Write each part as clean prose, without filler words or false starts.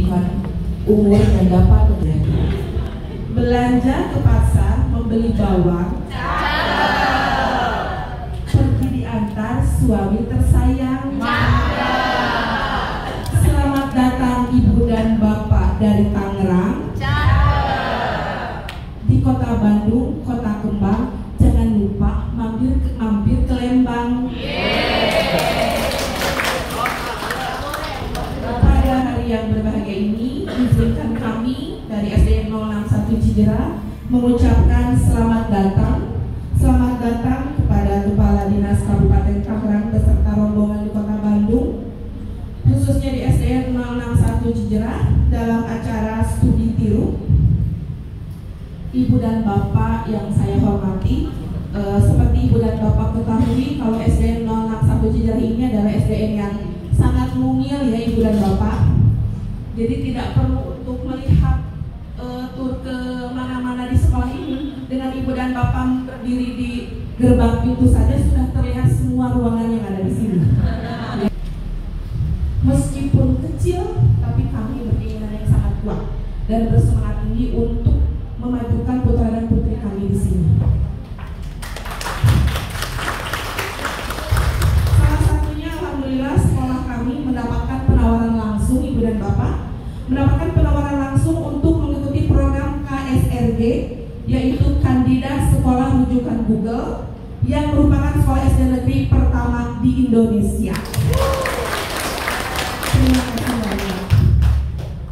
perlindungan umur dan dapat terjadi. Belanja ke pasar membeli bawang, pergi diantar suami tersayang. Selamat datang ibu dan bapak dari Tangerang, di kota Bandung, kota kembang. Jangan lupa mampir ke Lembang. Pada hari yang berbahagia ini, izinkan kami dari SDN 061 Cijera mengucapkan selamat datang kepada Kepala Dinas Kabupaten Tangerang beserta rombongan di Kota Bandung, khususnya di SDN 061 Cijera dalam acara studi tiru. Ibu dan Bapak yang saya hormati, seperti Ibu dan Bapak ketahui, kalau SDN 061 Cijera ini adalah SDN yang sangat mungil ya Ibu dan Bapak. Jadi tidak perlu untuk melihat tur ke mana-mana di sekolah ini. Dengan Ibu dan Bapak berdiri di gerbang pintu saja sudah terlihat semua ruangan yang ada di sini. Meskipun kecil, tapi kami berkeinginan yang sangat kuat dan bersemangat tinggi untuk memajukan putra dan putri kami di sini. Salah satunya, alhamdulillah, sekolah kami mendapatkan penawaran langsung, Ibu dan Bapak, mendapatkan penawaran langsung untuk mengikuti program KSRG, yaitu Kandidat Sekolah Rujukan Google, yang merupakan sekolah SD negeri pertama di Indonesia. Terima kasih banyak.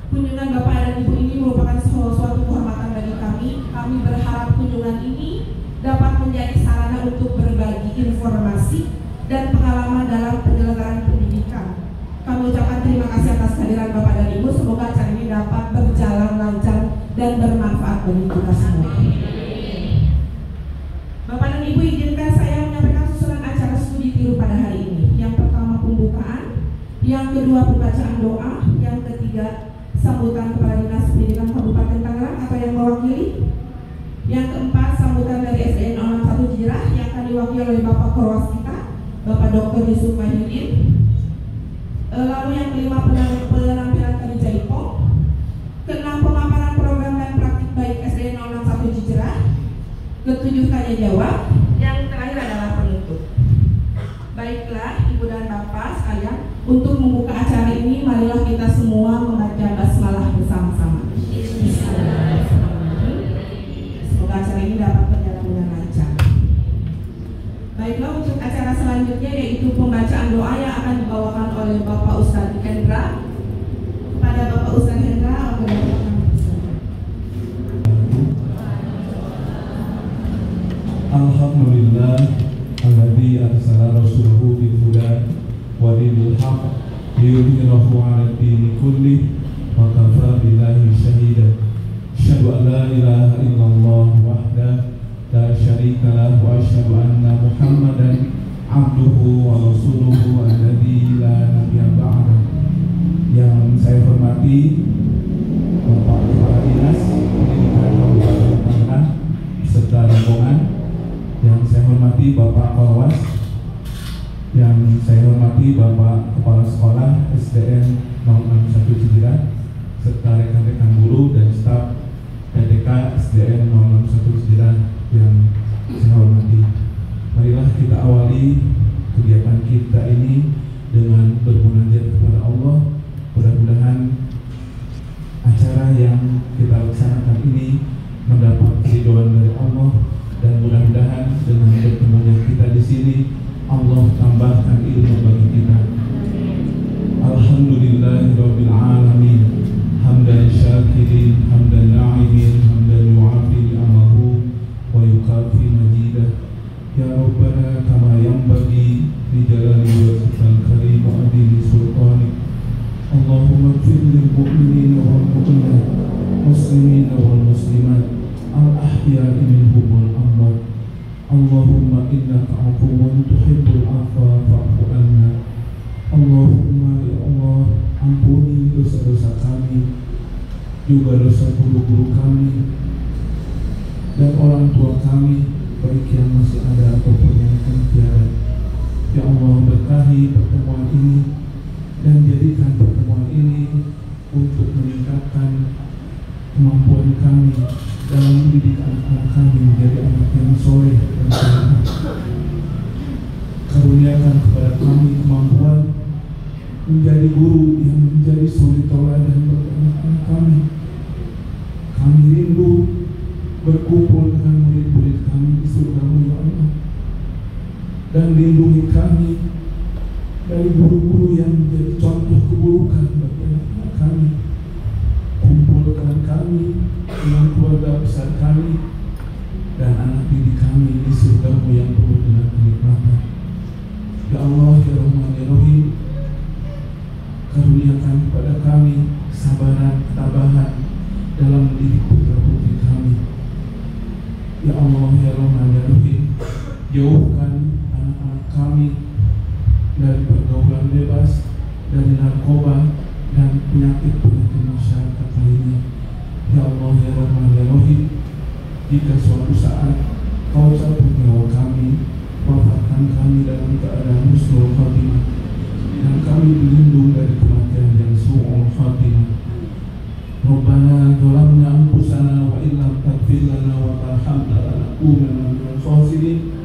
Kunjungan Bapak dan Ibu ini merupakan suatu kehormatan bagi kami. Kami berharap kunjungan ini dapat menjadi sarana untuk berbagi informasi dan pengalaman dalam penyelenggaraan pendidikan. Kami ucapkan terima kasih atas kehadiran Bapak dan Ibu. Semoga acara ini dapat berjalan lancar dan bermanfaat bagi kita semua. Bapak dan Ibu, izinkan saya menyampaikan susunan acara studi tiru pada hari ini. Yang pertama pembukaan, yang kedua pembacaan doa, yang ketiga sambutan Kepala Dinas Pendidikan Kabupaten Tangerang atau yang mewakili, yang keempat sambutan dari SDN 061 Cijera yang akan diwakili oleh Bapak Korwas kita, Bapak Dr. Yusuf Mahyudin. Lalu yang kelima penampilan tari Jaipong, keenam pemaparan program dan praktik baik SDN 061 Cijera, ketujuh tanya jawab, yang terakhir adalah penutup. Baiklah Ibu dan Bapak sekalian, untuk membuka acara ini marilah kita semua membaca basmalah bersama-sama. Semoga acara ini dapat berjalan dengan lancar. Baiklah, untuk acara selanjutnya yaitu pembacaan doa yang akan dibawakan oleh Bapak Ustadz Hendra. Kepada Bapak Ustadz Hendra, Alhamdulillah alladzi arsala rasulahu bil huda wa dinil haqq liyudhhirahu 'ala dini kulli wa kafa billahi shahida. Asyhadu an la ilaha illallah wahdahu la syarika lahu wa asyhadu anna Muhammadan abduhu wa rasuluhu alladzi la nabiyya ba'dahu. Yang saya hormati Bapak Kepala Dinas Pendidikan Kabupaten Tangerang beserta rombongan, yang saya hormati Bapak Korwas, yang saya hormati Bapak Kepala Sekolah SDN 061 Cijera, serta rekan-rekan guru dan staf PTK SDN 061 Cijera yang saya hormati. Marilah kita awali kegiatan kita ini dengan bermunajat kepada Allah. Mudah-mudahan acara yang kita laksanakan ini mendapat ridhoan dari Allah, dan mudah-mudahan dengan bertemunya kita di sini Allah tambahkan ilmu bagi kita. Alhamdulillahirabbil alamin, hamdan syakirin, hamdan na'imin, hamdan yu'afi ni'amahu wa yukafi majidah. Ya Rabbana kama yanbaghi li jalali wajhikal karim wa adili sultanik. Allahumma ighfir lil mu'minina wal mu'minat, muslimina wal muslimat, al-ahya'i minhum wal amwat. Allahumma innaka afuwwun tuhibbul afwa fa'fu anna. Allahumma ya Allah, ampuni dosa-dosa kami, juga dosa guru-guru kami dan orang tua kami, baik yang masih ada ataupun yang akan tiada. Ya Allah, berkahi pertemuan ini dan jadikan pertemuan ini untuk menjadi guru yang menjadi suri tauladan bagi anak-anak kami. Kami rindu berkumpul dengan murid-murid kami di surga-Mu ya Allah, dan lindungi kami dari guru-guru yang menjadi contoh keburukan bagi anak-anak kami. Kumpulkan kami dengan keluarga besar kami dan anak didik kami di surga-Mu yang penuh dengan kenikmatan. Ya Allah, ya Rahman, ya Rahim, karuniakan kepada kami kesabaran, ketabahan dalam mendidik putra-putri kami. Ya Allah, ya Rahman, ya Rahim, jauhkan anak-anak kami dari pergaulan bebas, dari narkoba dan penyakit-penyakit masyarakat lainnya. Ya Allah, ya Rahman, ya Rahim, jika suatu saat Kau cabut nyawa kami, wafatkan kami dalam keadaan husnul khatimah, dan kami berlindung dari kematian yang su'ul khatimah. Rabbana zalamna anfusana wa illam taghfir lana wa tarhamna lanakunanna minal khasirin.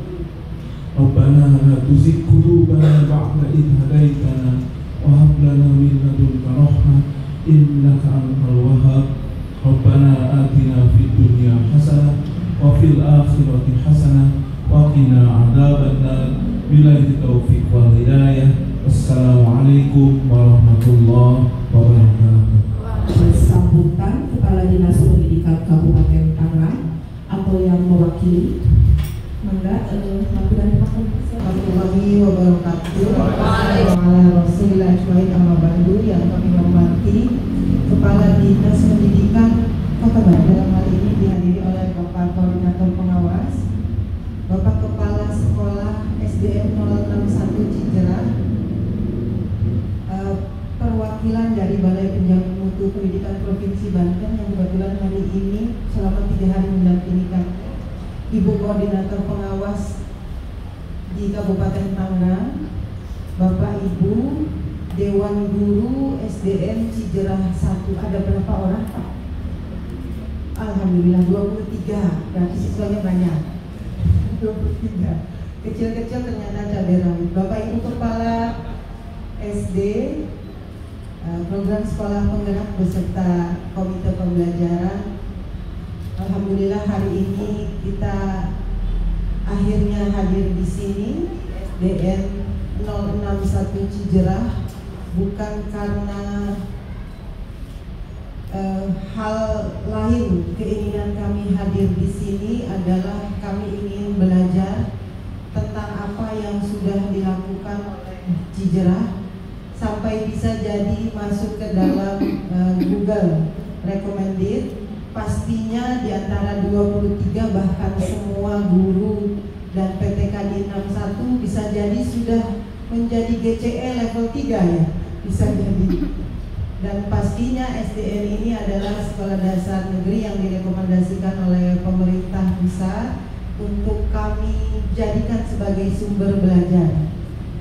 Rabbana la tuzigh qulubana ba'da idh hadaitana wa hab lana min ladunka rahmah innaka antal wahhab. Rabbana atina fid dunya hasanah wa fil akhirati hasanah wa qina adzabannar. Billahi taufiq wal hidayah. Assalamualaikum warahmatullahi wabarakatuh. Sambutan Kepala Dinas Pendidikan Kabupaten Tangerang atau yang mewakili. Mangga, warahmatullahi wabarakatuh. Rasulillah yang kami hormati Kepala Dinas Pendidikan Kota Bandung, dalam hal ini dihadiri oleh Bapak Koordinator Pengawas, Bapak Kepala Sekolah SDN 061 Cijerah, perwakilan dari Balai Penjamin Mutu Pendidikan Provinsi Banten yang kebetulan hari ini selama 3 hari mendampingi kami, Ibu Koordinator Pengawas di Kabupaten Tangerang, Bapak Ibu Dewan Guru SDN Cijerah 1. Ada berapa orang Pak? Alhamdulillah 23, berarti siswanya banyak. 23, kecil-kecil ternyata cabai rawit. Bapak Ibu Kepala SD, program sekolah penggerak beserta komite pembelajaran, alhamdulillah hari ini kita akhirnya hadir di sini SDN 061 Cijerah, bukan karena hal lain. Keinginan kami hadir di sini adalah kami ingin belajar tentang apa yang sudah dilakukan oleh Cijerah sampai bisa jadi masuk ke dalam Google recommended. Pastinya di antara 23 bahkan semua guru dan PTK di 61 bisa jadi sudah menjadi GCE level 3 ya, bisa jadi. Dan pastinya SDN ini adalah sekolah dasar negeri yang direkomendasikan oleh pemerintah pusat untuk kami jadikan sebagai sumber belajar.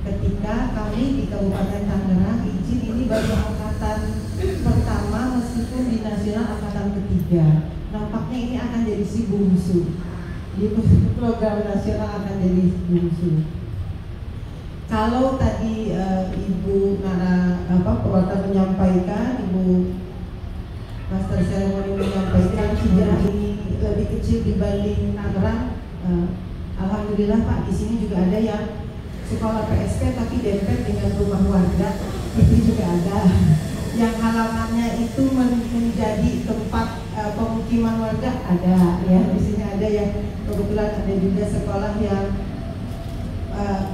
Ketika kami di Kabupaten Tangerang izin ini baru angkatan pertama, meskipun di nasional angkatan ketiga, nampaknya ini akan jadi si bungsu. Di program nasional akan jadi bungsu. Kalau tadi Ibu Nara pewarta menyampaikan, Ibu Master Seremoni menyampaikan Cijerah ini lebih kecil dibanding Tangerang. Alhamdulillah Pak, di sini juga ada yang sekolah PSK tapi dempet dengan rumah warga, itu juga ada. Yang halamannya itu menjadi tempat pemukiman warga ada ya. Di sini ada yang kebetulan ada juga sekolah yang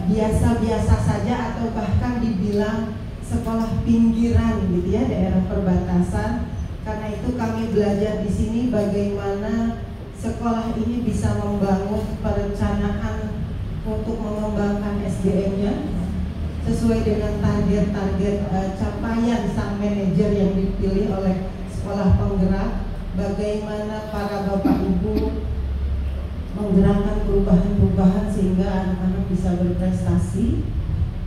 biasa-biasa saja atau bahkan dibilang sekolah pinggiran gitu ya, daerah perbatasan. Karena itu kami belajar di sini bagaimana sekolah ini bisa membangun perencanaan untuk mengembangkan SDM-nya sesuai dengan target-target capaian sang manajer yang dipilih oleh sekolah penggerak. Bagaimana para bapak ibu menggerakkan perubahan-perubahan sehingga anak-anak bisa berprestasi.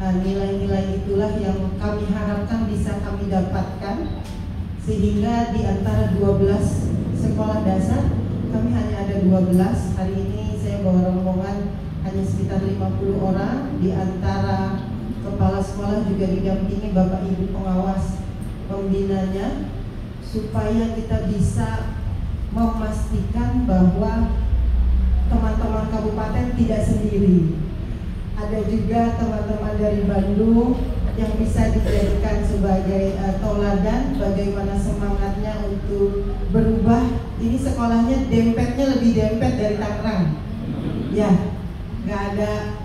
Nilai-nilai itulah yang kami harapkan bisa kami dapatkan, sehingga di antara 12 sekolah dasar kami hanya ada 12. Hari ini saya bawa rombongan hanya sekitar 50 orang. Di antara kepala sekolah juga didampingi Bapak Ibu pengawas pembinanya, supaya kita bisa memastikan bahwa teman-teman kabupaten tidak sendiri. Ada juga teman-teman dari Bandung yang bisa dijadikan sebagai tauladan bagaimana semangatnya untuk berubah. Ini sekolahnya dempetnya lebih dempet dari Tangerang. Ya, nggak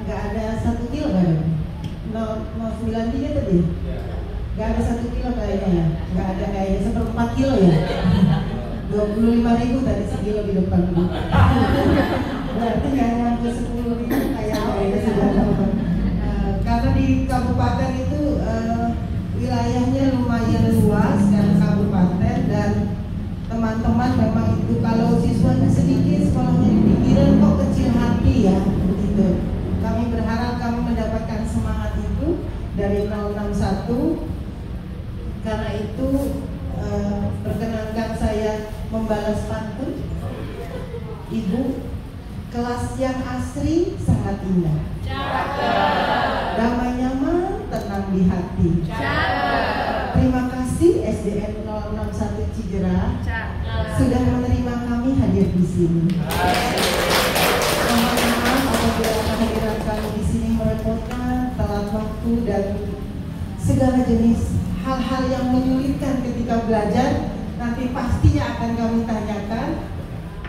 ada 1 kilo kan? 0,93 tadi? Nggak ada 1 kilo kayaknya ya? Nggak ada kayaknya 1/4 kilo ya? 25.000 tadi sekilo di depan. Berarti nggak nyampe 10.000 kayaknya sudah dapat. Karena di kabupaten itu wilayahnya lumayan luas karena kabupaten, dan teman-teman memang itu kalau siswanya sedikit, sekolahnya di pinggiran kok kecil hati ya begitu. Kami berharap kami mendapatkan semangat itu dari 061. Karena itu perkenankan saya membalas pantun. Ibu, kelas yang asri sangat indah, damai nyaman, tenang di hati. Terima kasih SDN 061 Cijerah sudah menerima kami hadir di sini. Mohon maaf apabila kehadiran kami di sini merepotkan, telat waktu, dan segala jenis hal-hal yang menyulitkan ketika belajar. Nanti pastinya akan kami tanyakan.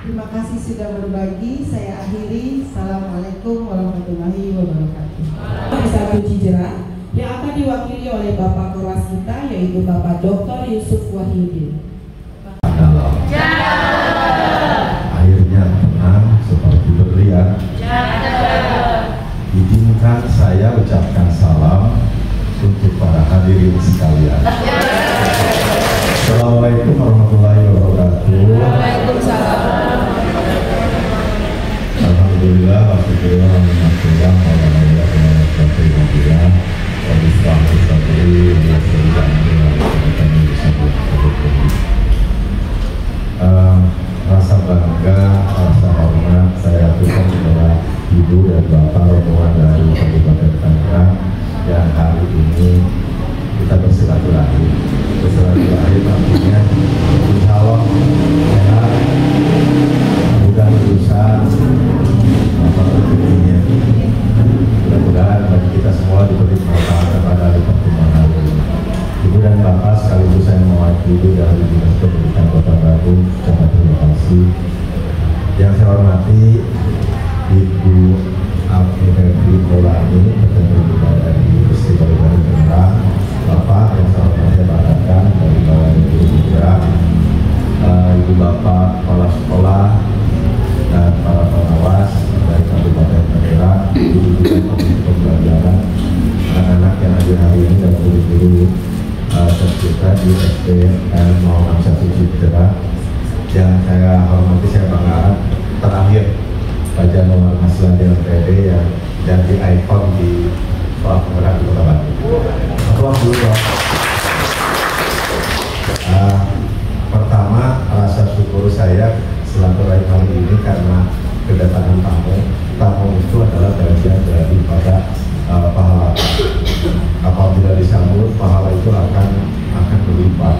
Terima kasih sudah berbagi. Saya akhiri. Assalamualaikum warahmatullahi wabarakatuh. Satu Cijerah yang akan diwakili oleh Bapak Keras kita, yaitu Bapak Dr. Yusuf Wahyudin. Akhirnya tenang seperti berlian. Izinkan saya ucapkan salam untuk para hadirin sekalian. Assalamualaikum warahmatullahi wabarakatuh. Waalaikumsalam. Alhamdulillah, alhamdulillah, alhamdulillah, alhamdulillah, rasa bangga, rasa hormat saya aturkan kepada Ibu dan Bapak rombongan dari Kabupaten Tangerang yang hari ini kita bersilaturahmi. Bersilaturahmi artinya insya Allah sehat, mudah lulusan, apa rezekinya. Mudah-mudahan bagi kita semua diberi manfaat pada hari pertemuan hari ini. Ibu dan Bapak, sekaligus saya mewakili dari Dinas Pendidikan Kota Bandung, ucapkan terima kasih. Yang saya hormati Ibu Alfi Maulani, Ketua dari Istiqlal dari Tangerang, Bapak yang saya hormati Pak dari Bawah Ibu juga, Ibu Bapak kepala sekolah dan para pengawas dari Kabupaten Tangerang, ibu-ibu pembelajaran, anak-anak yang hadir hari ini dan guru-guru tercipta di SDN 061 Cijerah. Yang saya hormati, saya banggakan terakhir Pak Januar Masladi LPD yang jadi ikon di sekolah penggerak di Kota Bandung. Selamat dulu Pak. Pertama, rasa syukur saya silaturahmi kali ini karena kedatangan tamu itu adalah bagian daripada pahala. Apabila disambut, pahala itu akan berlipat.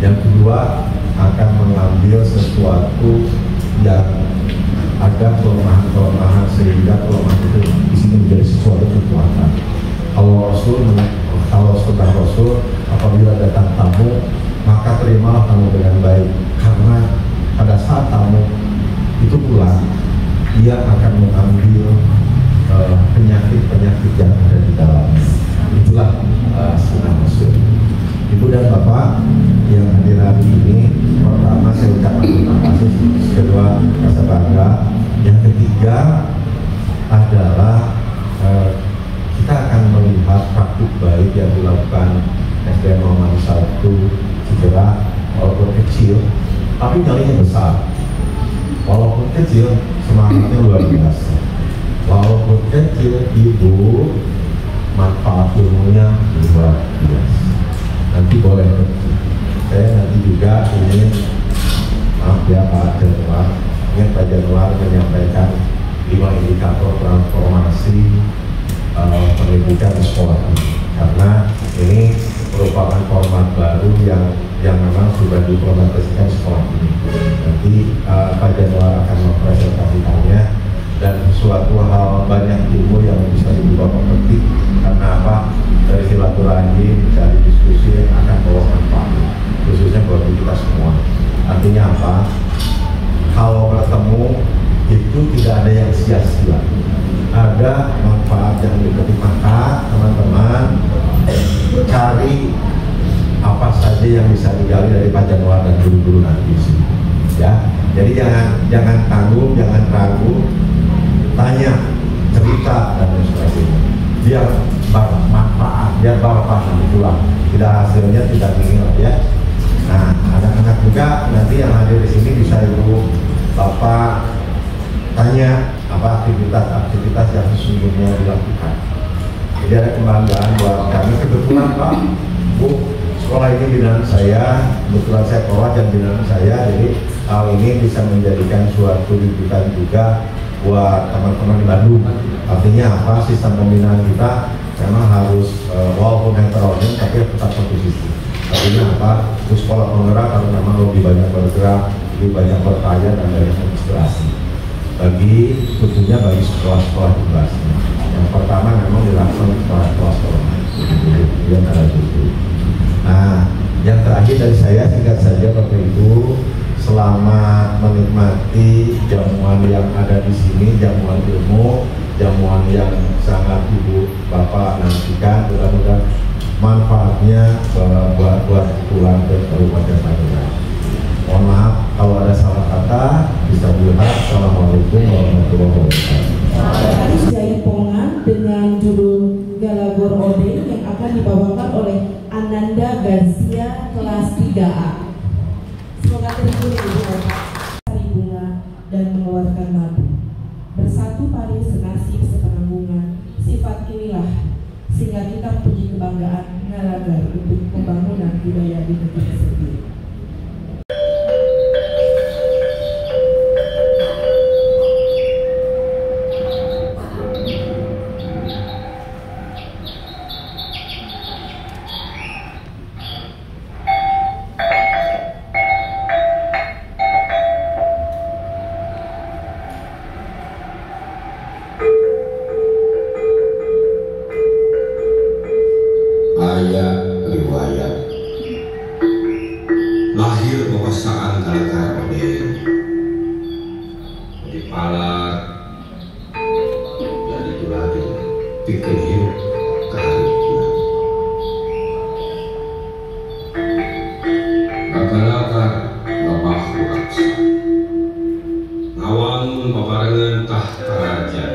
Yang kedua, akan mengambil sesuatu yang ada kelemahan sehingga kelemahan itu di sini menjadi sesuatu kekuatan. Kalau sudah Rasul, apabila datang tamu, maka terimalah tamu dengan baik, karena pada saat tamu itu pulang, dia akan mengambil penyakit-penyakit yang ada di dalamnya. Itulah sunnah Rasul. Ibu dan Bapak yang hadir hari ini, pertama saya ucapkan terima kasih, kedua rasa bangga, yang ketiga adalah kita akan melihat praktik baik yang dilakukan SDN 061 Cijerah. Walaupun kecil, tapi nyalinya besar. Walaupun kecil, semangatnya luar biasa. Walaupun kecil, Ibu manfaat ilmunya luar biasa. Nanti boleh, saya nanti juga ingin, maaf ya Pak Januar, ingin Pak Januar menyampaikan 5 indikator transformasi pendidikan di sekolah ini, karena ini merupakan format baru yang memang sudah diimplementasikan sekolah ini. Nanti Pak Januar akan mempresentasikannya, dan suatu hal banyak ilmu yang bisa dibawa pemetik, karena apa, dari silaturahmi, dari diskusi yang akan bawa manfaat, khususnya bagi kita semua. Artinya apa? Kalau bertemu itu tidak ada yang sia-sia, ada manfaat yang dipetik. Maka teman-teman cari apa saja yang bisa digali dari Pak Januar dan guru-guru nanti di sini, ya. Jadi jangan tanggung, jangan ragu, tanya, cerita dan lain sebagainya. Biar bermanfaat, biar barokah nanti pulang. Tidak hasilnya tidak ingin ya. Nah, anak-anak juga nanti yang hadir di sini bisa ibu bapak tanya apa aktivitas yang sesungguhnya dilakukan. Jadi ada kebanggaan buat kami. Kebetulan Pak, Bu, sekolah ini binaan saya, kebetulan saya perwakilan binaan saya, jadi hal ini bisa menjadikan suatu rujukan juga buat teman-teman di Bandung. Artinya apa? Sistem pembinaan kita memang harus walaupun heterogen tapi tetap satu sisi. Artinya apa? Sekolah penggerak harus memang lebih banyak bergerak, lebih banyak bertanya dan banyak inspirasi. Tentunya bagi sekolah-sekolah di kelasnya. Yang pertama memang dilakukan sekolah-sekolah yang ada itu. Nah, yang terakhir dari saya singkat saja Bapak Ibu, selamat menikmati jamuan yang ada di sini, jamuan ilmu, jamuan yang sangat Ibu Bapak nantikan. Mudah-mudahan manfaatnya buat pulang ke Kabupaten Tangerang. Mohon maaf kalau ada salah kata, bisa dilihat. Assalamualaikum warahmatullahi wabarakatuh. Jaipongan dengan judul Galagor Ode yang akan dibawakan oleh Ananda Garcia kelas 3A. Semoga terhibur Ibu Bapak, cari bunga dan mengeluarkan labu. Bersatu pari senasib sepenanggungan. Sifat inilah sehingga kita punya kebanggaan Ngalagar untuk pembangunan budaya di negeri sendiri. Riwayat lahir kekuasaan Galagar Ode di Palar jadi tuladan bikin hidup keharian Galagar babah raksa ngawangun babarengan tahta raja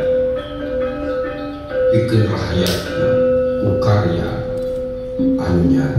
bikin rakyatna ukarya anyar.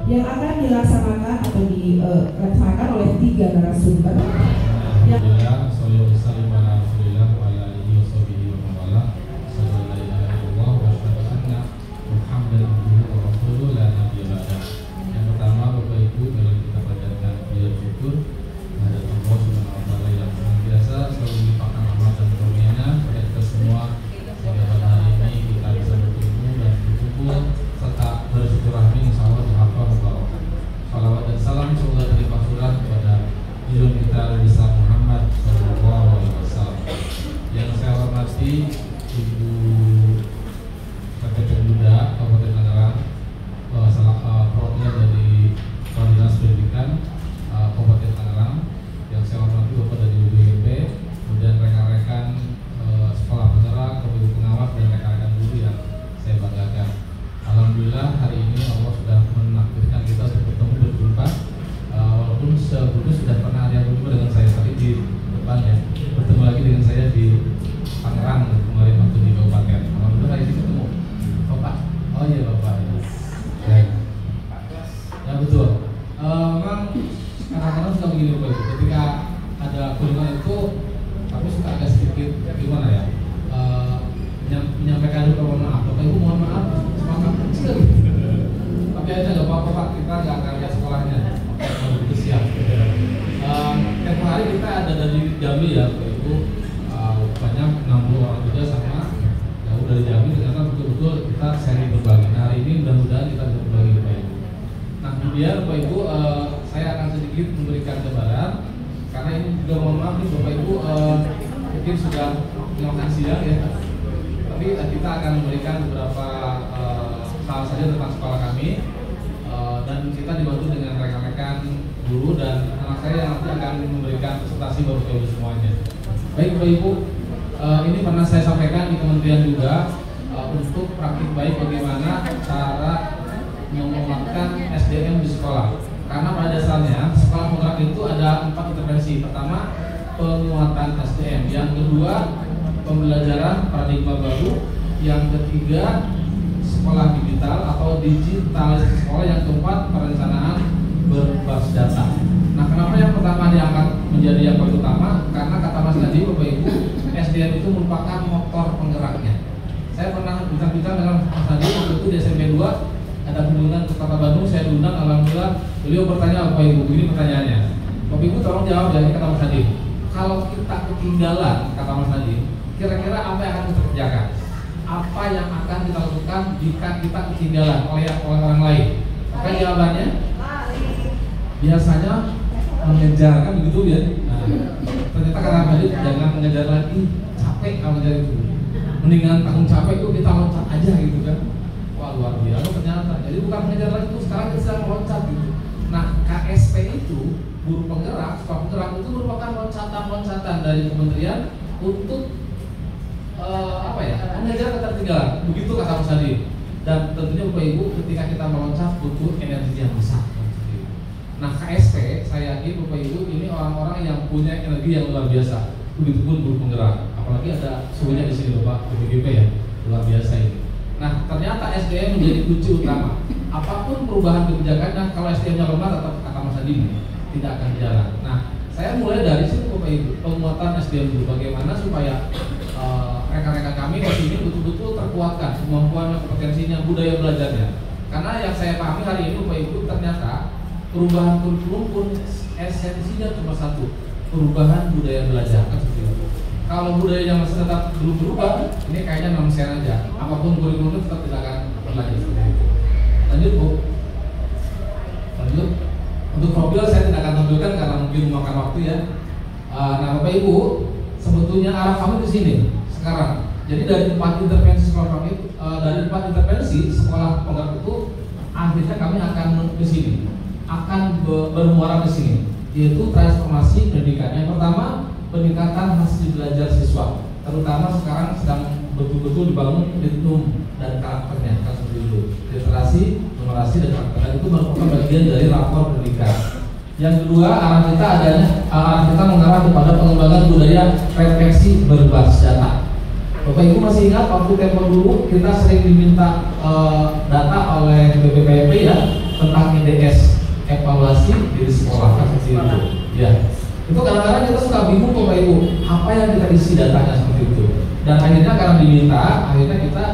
yang akan dilaksanakan atau dilaksanakan oleh 3 narasumber yang yang pertama Bapak Ibu, dalam kita panjatkan puji syukur kepada Allah Subhanahu wa taala yang senantiasa selalu melimpahkan rahmat dan karunia-Nya kepada kita semua, sehingga pada hari ini kita bisa bertemu dan berkumpul serta bersilaturahmi insyaallah di hafal mubarak. Salawat dan salam semoga terlimpah curah kepada junjungan kita besar Muhammad sallallahu alaihi wasallam. Yang saya hormati Ibu Kakek Muda Kabupaten Tangerang, perwakilan dari Dinas Pendidikan Kabupaten Tangerang, yang saya hormati Bapak dari UBMP, kemudian rekan-rekan sekolah penggerak, ibu pengawas dan rekan-rekan guru yang saya banggakan. Alhamdulillah hari ini Allah sudah menakdirkan kita untuk bertemu berjumpa, walaupun sebelumnya sudah pernah ada yang berjumpa dengan saya tadi di depan ya, bertemu lagi dengan saya di Tangerang kemarin waktu di kabupaten. Alhamdulillah hari ini ketemu Bapak. Oh iya Bapak ya. Ya betul. Memang kadang-kadang suka begini Bapak Ibu, ketika ada kunjungan itu tapi suka agak sedikit gimana ya, menyampaikan dulu mohon maaf Bapak Ibu, mohon maaf semangat kecil gitu. Tapi aja nggak apa-apa Pak, kita nggak akan lihat sekolahnya kalau begitu siap. Tempo hari kita ada dari Jambi ya Bapak Ibu, banyak 60 orang juga sama jauh dari Jambi, ternyata betul-betul kita sharing berbagi. Nah hari ini mudah-mudahan kita bisa berbagi Bapak Ibu. Nah kemudian Bapak Ibu, saya akan sedikit memberikan gambaran karena ini juga mohon maaf nih Bapak Ibu, mungkin sudah makan siang ya, tapi kita akan memberikan beberapa hal saja tentang sekolah kami, dan kita dibantu dengan rekan-rekan guru dan anak saya yang nanti akan memberikan presentasi Bapak Ibu semuanya. Baik Bapak Ibu, ini pernah saya sampaikan di kementerian juga, untuk praktik baik bagaimana cara menguatkan SDM di sekolah. Karena pada dasarnya sekolah penggerak itu ada 4 intervensi. Pertama, penguatan SDM. Yang kedua, pembelajaran paradigma baru. Yang ketiga, sekolah digital atau digitalisasi sekolah. Yang keempat, perencanaan berbasis data. Nah, kenapa yang pertama diangkat menjadi yang paling utama? Karena kata Mas tadi, Bapak Ibu, SDM itu merupakan motor penggeraknya. Saya pernah bincang-bincang dengan Mas Tadi waktu itu di SMP 2, ada kunjungan ke Kota Bandung, saya diundang, alhamdulillah beliau bertanya, Bapak Ibu, ini pertanyaannya. Bapak Ibu tolong jawab ya, ini kata Mas Tadi. Kalau kita ketinggalan, kata Mas Tadi, kira-kira apa yang akan kita kerjakan? Apa yang akan kita lakukan jika kita ketinggalan oleh orang lain? Maka jawabannya biasanya mengejar, kan begitu ya. Nah, ternyata kata tadi jangan mengejar lagi, capek kalau mengejar itu. Mendingan tanggung capek itu kita loncat aja gitu kan. Wah, luar biasa ternyata. Jadi bukan mengejar lagi itu, sekarang kita sedang meloncat gitu. Nah, KSP itu guru penggerak, sekolah penggerak itu merupakan loncatan-loncatan dari kementerian untuk mengejar ketertinggalan. Begitu kata Mas Adi. Dan tentunya Bapak Ibu, ketika kita meloncat butuh energi yang besar. Nah, KSP, saya yakin Bapak Ibu ini orang-orang yang punya energi yang luar biasa. Begitupun guru penggerak. Apalagi ada suhunya di sini Bapak BPGP ya, luar biasa ini. Nah, ternyata SDM menjadi kunci utama. Apapun perubahan kebijakannya, kalau SDM-nya lemah, tetap kata Mas Adi tidak akan jalan. Nah, saya mulai dari situ Bapak Ibu, penguatan SDM dulu. Bagaimana supaya rekan-rekan kami di sini betul-betul terkuatkan kemampuannya, kompetensinya, budaya belajarnya. Karena yang saya pahami hari ini Bapak Ibu, ternyata perubahan kurikulum pun esensinya cuma satu, perubahan budaya belajar. Kan seperti itu. Kalau budayanya masih tetap belum berubah, ini kayaknya nonsen aja. Apapun kurikulum tetap tidak akan berlanjut seperti itu. Lanjut Bu. Lanjut. Untuk profil saya tidak akan tampilkan karena mungkin memakan waktu ya. Nah Bapak Ibu, sebetulnya arah kami ke sini sekarang. Jadi dari 4 intervensi sekolah kami, dari 4 intervensi sekolah penggerak itu, akhirnya kami akan ke sini, akan bermuara ke sini, yaitu transformasi pendidikan. Yang pertama, peningkatan hasil belajar siswa, terutama sekarang sedang betul-betul dibangun ritme dan karakternya, kan seperti itu. Literasi, numerasi dan karakter itu merupakan bagian dari rapor pendidikan. Yang kedua, arah kita mengarah kepada pengembangan budaya refleksi berbasis data. Bapak Ibu masih ingat waktu tempo dulu kita sering diminta data oleh BPPP ya tentang IDS evaluasi di sekolah kan seperti itu. Ya. Itu kadang-kadang kita suka bingung Bapak Ibu, apa yang kita isi datanya seperti itu. Dan akhirnya karena diminta, akhirnya kita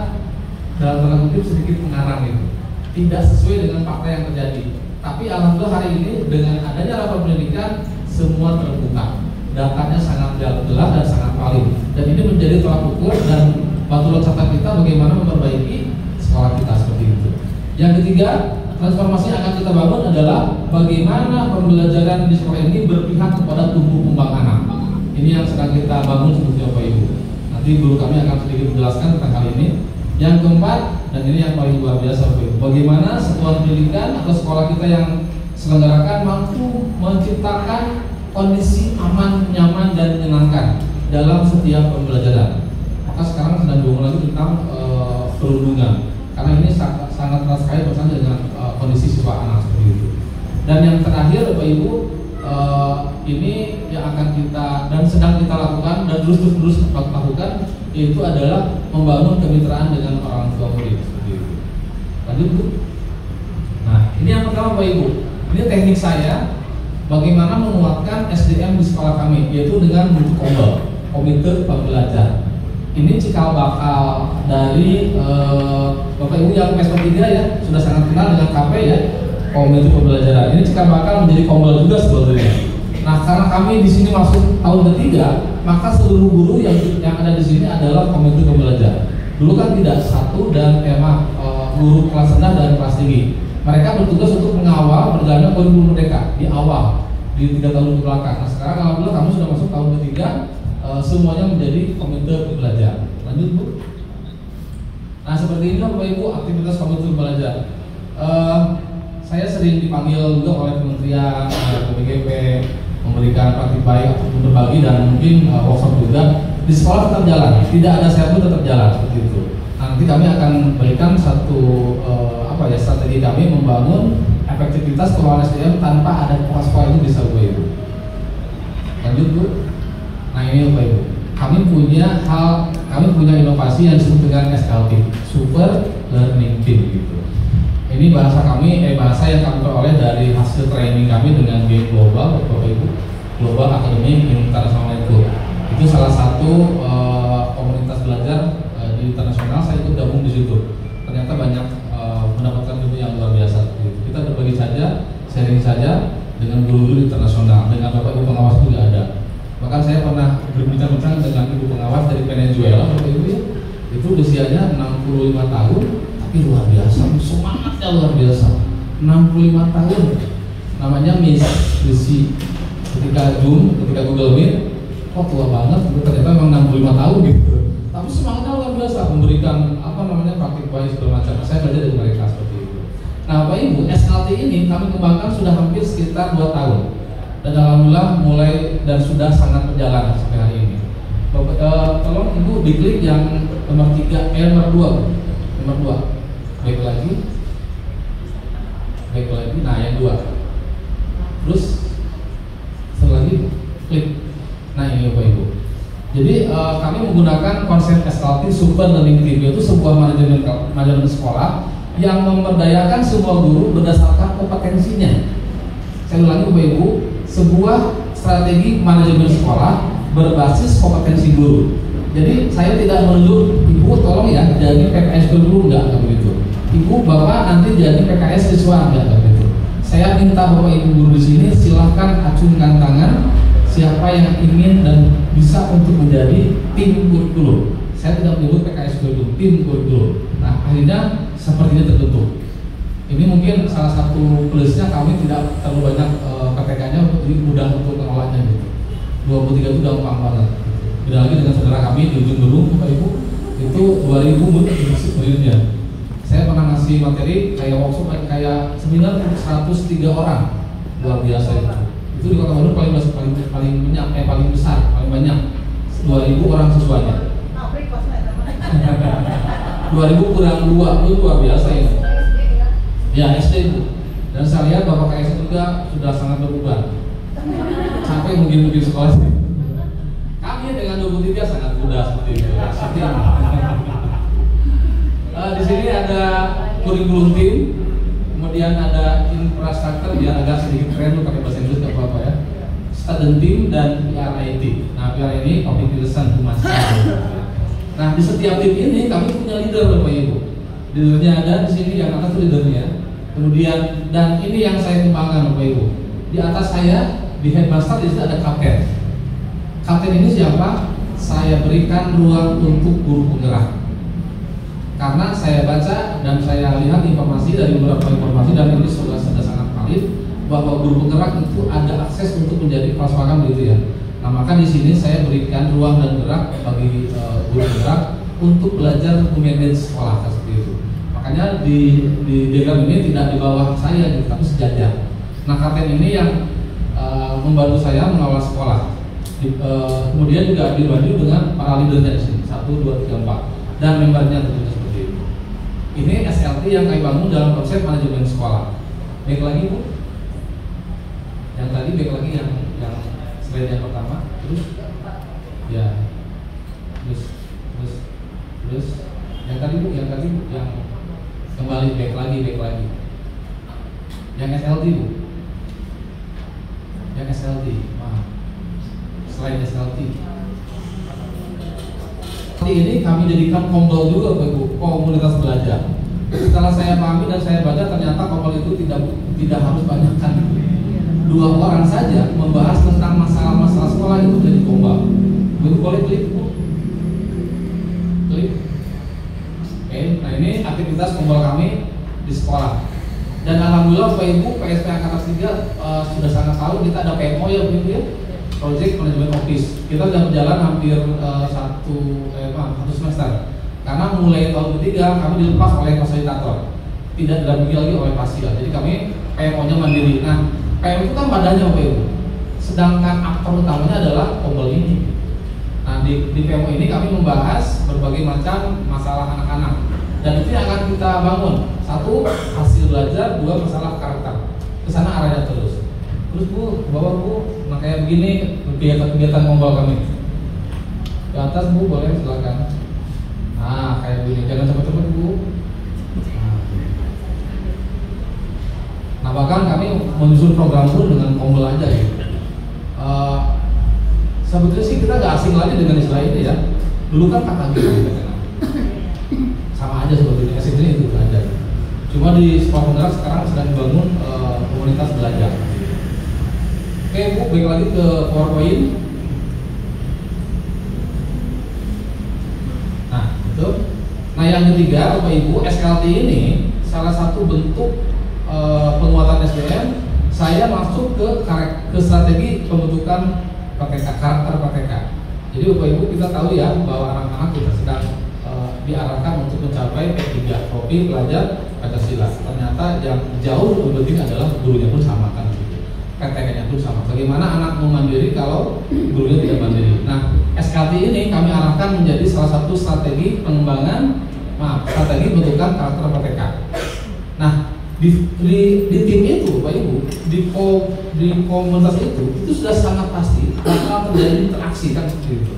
dalam tanda kutip sedikit mengarang itu. Tidak sesuai dengan fakta yang terjadi. Tapi alhamdulillah hari ini dengan adanya rapor pendidikan semua terbuka. Datanya sangat jelas dan sangat valid. Dan ini menjadi tolak ukur dan batu loncatan kita bagaimana memperbaiki sekolah kita seperti itu. Yang ketiga, transformasi yang akan kita bangun adalah bagaimana pembelajaran di sekolah ini berpihak kepada tumbuh kembang anak. Ini yang sedang kita bangun sebetulnya Bapak Ibu. Nanti guru kami akan sedikit menjelaskan tentang hal ini. Yang keempat, dan ini yang paling luar biasa Bapak Ibu, bagaimana satuan pendidikan atau sekolah kita yang selenggarakan mampu menciptakan kondisi aman, nyaman, dan menyenangkan dalam setiap pembelajaran. Maka sekarang sedang dibangun lagi tentang perundungan, karena ini sangat erat sekali bersama dengan kondisi siswa anak seperti itu. Dan yang terakhir Bapak Ibu, ini yang akan kita dan sedang kita lakukan dan terus lakukan, yaitu adalah membangun kemitraan dengan orang tua murid seperti itu. Lanjut Bu. Nah, ini yang pertama Bapak Ibu. Ini teknik saya bagaimana menguatkan SDM di sekolah kami, yaitu dengan bentuk komite pembelajar. Ini cikal bakal dari Bapak Ibu yang PSP 3 ya sudah sangat kenal dengan KP ya, komite pembelajaran. Ini cikal bakal menjadi kombel juga sebetulnya. Nah, karena kami di sini masuk tahun ketiga, maka seluruh guru yang ada di sini adalah komite pembelajar. Dulu kan tidak satu dan guru kelas rendah dan kelas tinggi. Mereka bertugas untuk mengawal berjalannya kurikulum mereka di awal di 3 tahun ke belakang. Nah, sekarang alhamdulillah kamu sudah masuk tahun ketiga, semuanya menjadi komite pembelajar. Lanjut Bu. Nah, seperti ini Bapak Ibu aktivitas komite pembelajar. Saya sering dipanggil juga oleh kementerian, BPGP, memberikan praktik baik untuk berbagi dan mungkin workshop juga di sekolah tetap jalan, tidak ada saya pun tetap jalan seperti itu. Nanti kami akan berikan satu strategi kami membangun efektivitas pengelolaan SDM tanpa ada sekolah itu bisa Bu Ibu. Lanjut Bu. Nah ini Bapak Ibu, kami punya inovasi yang disebut dengan SLT, Super Learning Team gitu. Ini bahasa yang kami peroleh dari hasil training kami dengan GAIN Global, Bapak Ibu, Global Academy International itu salah satu komunitas belajar di internasional. Saya ikut gabung di situ. Ternyata banyak mendapatkan ilmu yang luar biasa. Gitu. Kita berbagi saja, sharing saja dengan guru-guru internasional, dengan Bapak Ibu pengawas juga ada. Bahkan saya pernah berbincang-bincang dengan Ibu pengawas dari Venezuela, Bapak Ibu ya. Itu usianya 65 tahun, tapi luar biasa, semangatnya luar biasa. 65 tahun, namanya Miss Lucy. Ketika Google Meet, kok tua banget, ternyata memang 65 tahun gitu. Tapi semangatnya luar biasa, memberikan praktik baik segala macam. Saya belajar dari mereka seperti itu. Nah Bapak Ibu, SLT ini kami kembangkan sudah hampir sekitar 2 tahun. Dan alhamdulillah mulai dan sudah sangat berjalan sampai hari ini. Tolong Ibu diklik yang nomor 2. Baik lagi. Nah yang 2. Terus setelah lagi klik. Nah ini Bapak Ibu. Jadi kami menggunakan konsep SLT Super Learning Team, yaitu sebuah manajemen sekolah yang memberdayakan semua guru berdasarkan kompetensinya. Saya ulangi Bapak Ibu, sebuah strategi manajemen sekolah berbasis kompetensi guru. Jadi saya tidak menunjuk Ibu tolong ya jadi PKS dulu, enggak begitu. Ibu Bapak nanti jadi PKS siswa, enggak begitu. Saya minta Bapak Ibu guru di sini silahkan acungkan tangan siapa yang ingin dan bisa untuk menjadi tim kurikulum. Saya tidak menyebut PKS kurikulum, tim kurikulum. Nah akhirnya sepertinya tertutup. Ini mungkin salah satu plusnya kami tidak terlalu banyak PPK-nya untuk mudah untuk mengelolanya gitu. 23 itu gampang banget. Beda lagi dengan saudara kami di ujung gedung Bapak Ibu, itu 2000 muridnya. Saya pernah ngasih materi kayak workshop kayak seminar 103 orang, luar biasa itu. Itu di Kota Bandung paling besar, paling banyak 2.000 orang siswanya. 2.000 kurang 2 itu luar biasa ini. Ya SD itu. Dan saya lihat Bapak KS juga sudah sangat berubah. Sampai mungkin sekolah sih. Kami dengan 23 sangat mudah seperti itu. Di sini ada kurikulum tim, kemudian ada infrastruktur biar agak sedikit keren lu pakai bahasa Inggris nggak apa-apa ya. Student team dan PRIT. Nah PR ini public relation human. Nah di setiap tim ini kami punya leader Bapak Ibu. Leadernya ada di sini, yang atas itu leadernya. Kemudian dan ini yang saya kembangkan Bapak Ibu. Di atas saya di headmaster di situ ada kapten. Kapten ini siapa? Saya berikan ruang untuk guru penggerak. Karena saya baca dan saya lihat informasi dari beberapa informasi dan ini sudah sangat valid bahwa guru penggerak itu ada akses untuk menjadi kepala sekolah gitu ya. Nah maka di sini saya berikan ruang dan gerak bagi guru penggerak untuk belajar memanage sekolah seperti itu. Makanya di diagram ini tidak di bawah saya gitu, tapi sejajar. Nah kapten ini yang membantu saya mengawal sekolah. Kemudian juga dibantu dengan para leadernya di sini 1, 2, 3, 4 dan membernya tentunya seperti itu. Ini SLT yang kami bangun dalam konsep manajemen sekolah. Baik lagi Bu, yang tadi baik lagi yang slide yang pertama, terus ya, terus yang tadi Bu, yang kembali back lagi, yang SLT Bu, yang SLT, maaf. Selain SLT ini kami jadikan kombel juga Bapak, komunitas belajar. Setelah saya pahami dan saya baca ternyata kombel itu tidak harus banyak kan. 2 orang saja membahas tentang masalah-masalah sekolah itu jadi kombel. Boleh klik. Oke, nah ini aktivitas kombel kami di sekolah. Dan alhamdulillah Bapak Ibu PSP Angkatan 3 sudah sangat tahu kita ada PMO ya begitu ya. Project Management Office. Kita sudah berjalan hampir satu semester. Karena mulai tahun ketiga kami dilepas oleh fasilitator, tidak didampingi lagi oleh pasien. Jadi kami PMO-nya mandiri. Nah, PMO itu kan badannya Bapak Ibu. Sedangkan aktor utamanya adalah kombel ini. Nah, di PMO ini kami membahas berbagai macam masalah anak-anak. Dan itu yang akan kita bangun. 1, hasil belajar, 2, masalah karakter. Kesana arahnya terus. Terus Bu, bawa Bu, nah kayak begini kegiatan kombel kami. Di atas Bu, boleh silakan. Nah, kayak gini, jangan cepet-cepet Bu. Nah, bahkan kami menyusun program pun dengan tombol aja ya. Sebetulnya sih kita gak asing lagi dengan istilah ini ya. Dulu kan KKG sama aja sebetulnya, esensinya itu belajar. Cuma di sekolah penggerak sekarang sedang dibangun komunitas belajar. Oke Bu, balik lagi ke PowerPoint. Nah yang ketiga Bapak Ibu, SLT ini salah satu bentuk penguatan SDM. Saya masuk ke strategi pembentukan PTK, karakter PTK. Jadi Bapak Ibu kita tahu ya bahwa anak-anak kita sedang diarahkan untuk mencapai P3, profil pelajar Pancasila. Ternyata yang jauh lebih penting adalah gurunya pun sama kan, PTK-nya pun sama. Bagaimana anak mau mandiri kalau gurunya tidak mandiri? Nah, SKT ini kami arahkan menjadi salah satu strategi pengembangan, strategi bentukan karakter PTK. Nah, di tim itu, Pak Ibu, di komunitas itu sudah sangat pasti bakal terjadi interaksi kan seperti itu.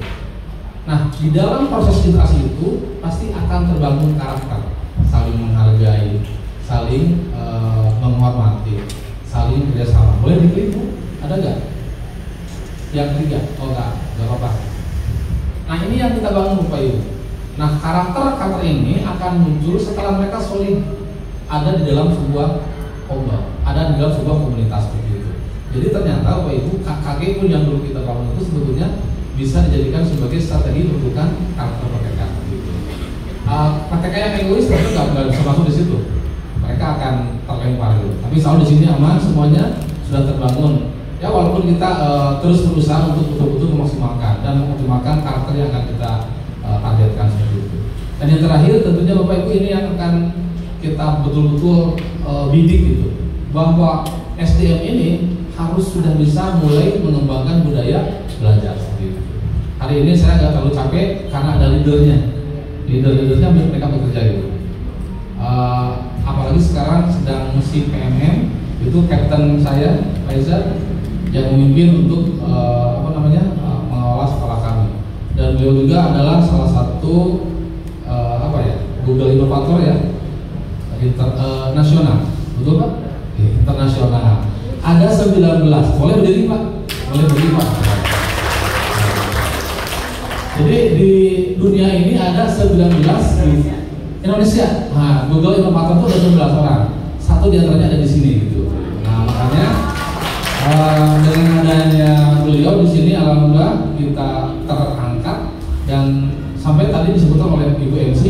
Nah, di dalam proses interaksi itu pasti akan terbangun karakter, saling menghargai, saling menghormati, saling kerjasama. Boleh diklik Bu? Ada nggak? Yang ketiga? Oh nggak apa-apa. Nah ini yang kita bangun Pak Ibu. Nah karakter ini akan muncul setelah mereka solid ada di dalam sebuah komunitas, ada di dalam sebuah komunitas begitu. Jadi ternyata Pak Ibu, KKG pun yang dulu kita bangun itu sebetulnya bisa dijadikan sebagai strategi bentukan karakter PTK. PTK yang egois tentu nggak bisa masuk di situ. Mereka akan terlempar dulu. Tapi selalu di sini aman, semuanya sudah terbangun. Ya walaupun kita terus berusaha untuk betul-betul memaksimalkan dan mengoptimalkan karakter yang akan kita targetkan seperti itu. Dan yang terakhir tentunya Bapak Ibu ini yang akan kita betul-betul bidik gitu, bahwa SDM ini harus sudah bisa mulai mengembangkan budaya belajar seperti itu. Hari ini saya nggak terlalu capek karena ada leadernya mereka bekerja gitu. Apalagi sekarang sedang musim PMM, itu kapten saya Faizal yang memimpin untuk mengelola sekolah kami. Dan beliau juga adalah salah satu Google Innovator ya, nasional, betul Pak? Internasional. Ada 19, boleh berdiri Pak? Boleh berdiri Pak. Jadi di dunia ini ada 19 di Indonesia. Nah, Google Innovator itu ada 19 orang. Satu di antaranya ada di sini gitu. Nah, makanya dengan adanya beliau di sini alhamdulillah kita terangkat dan sampai tadi disebutkan oleh Ibu MC,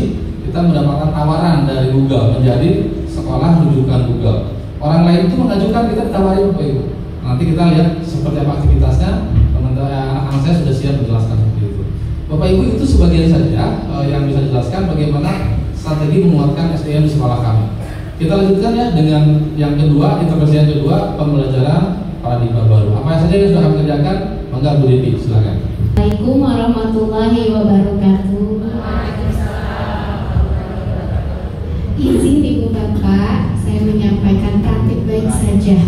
kita mendapatkan tawaran dari Google menjadi sekolah rujukan Google. Orang lain itu mengajukan, kita ditawari Bapak Ibu. Nanti kita lihat seperti apa aktivitasnya. Anak-anak saya sudah siap menjelaskan seperti itu. Bapak Ibu itu sebagian saja yang bisa jelaskan bagaimana strategi menguatkan SDM di sekolah kami. Kita lanjutkan ya dengan yang kedua, intervensi yang kedua, pembelajaran paradigma baru. Apa saja yang sudah kami kerjakan? Mangga Bu Devi, silakan. Assalamualaikum warahmatullahi wabarakatuh. Izin Ibu Bapak, saya menyampaikan praktik baik saja.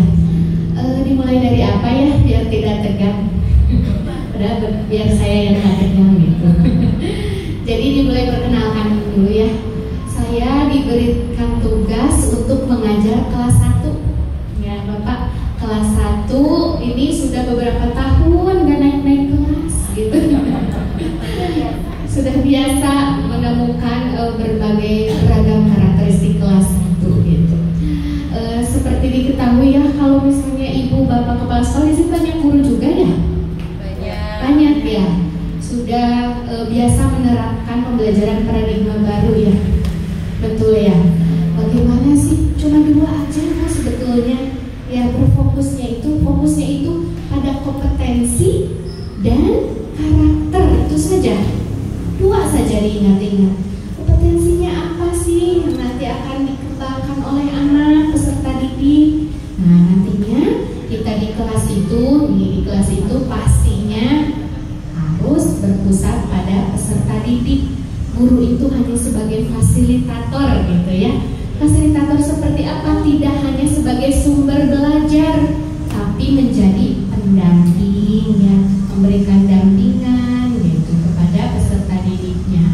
Dimulai dari apa ya biar tidak tegang? Biar saya yang tak tegang gitu. Jadi dimulai perkenalkan dulu ya. Saya diberikan tugas untuk mengajar kelas 1. Ya Bapak, kelas 1 ini sudah beberapa tahun gak naik-naik kelas gitu. Sudah biasa menemukan berbagai beragam karakteristik kelas 1 gitu. Seperti diketahui ya, kalau misalnya Ibu Bapak Kepala Sekolah di sini banyak guru juga ya? Banyak ya. Sudah biasa menerapkan pembelajaran paradigma baru ya. Betul ya. Bagaimana sih? Cuma 2 aja kok sebetulnya. Ya fokusnya itu pada kompetensi dan karakter, itu saja. 2 saja diingat-ingat. Kompetensinya apa sih yang nanti akan dikembangkan oleh anak peserta didik? Nah nantinya kita di kelas itu pastinya harus berpusat pada peserta didik. Guru itu hanya sebagai fasilitator gitu ya. Fasilitator seperti apa? Tidak hanya sebagai sumber belajar, tapi menjadi pendamping ya, memberikan dampingan gitu kepada didiknya.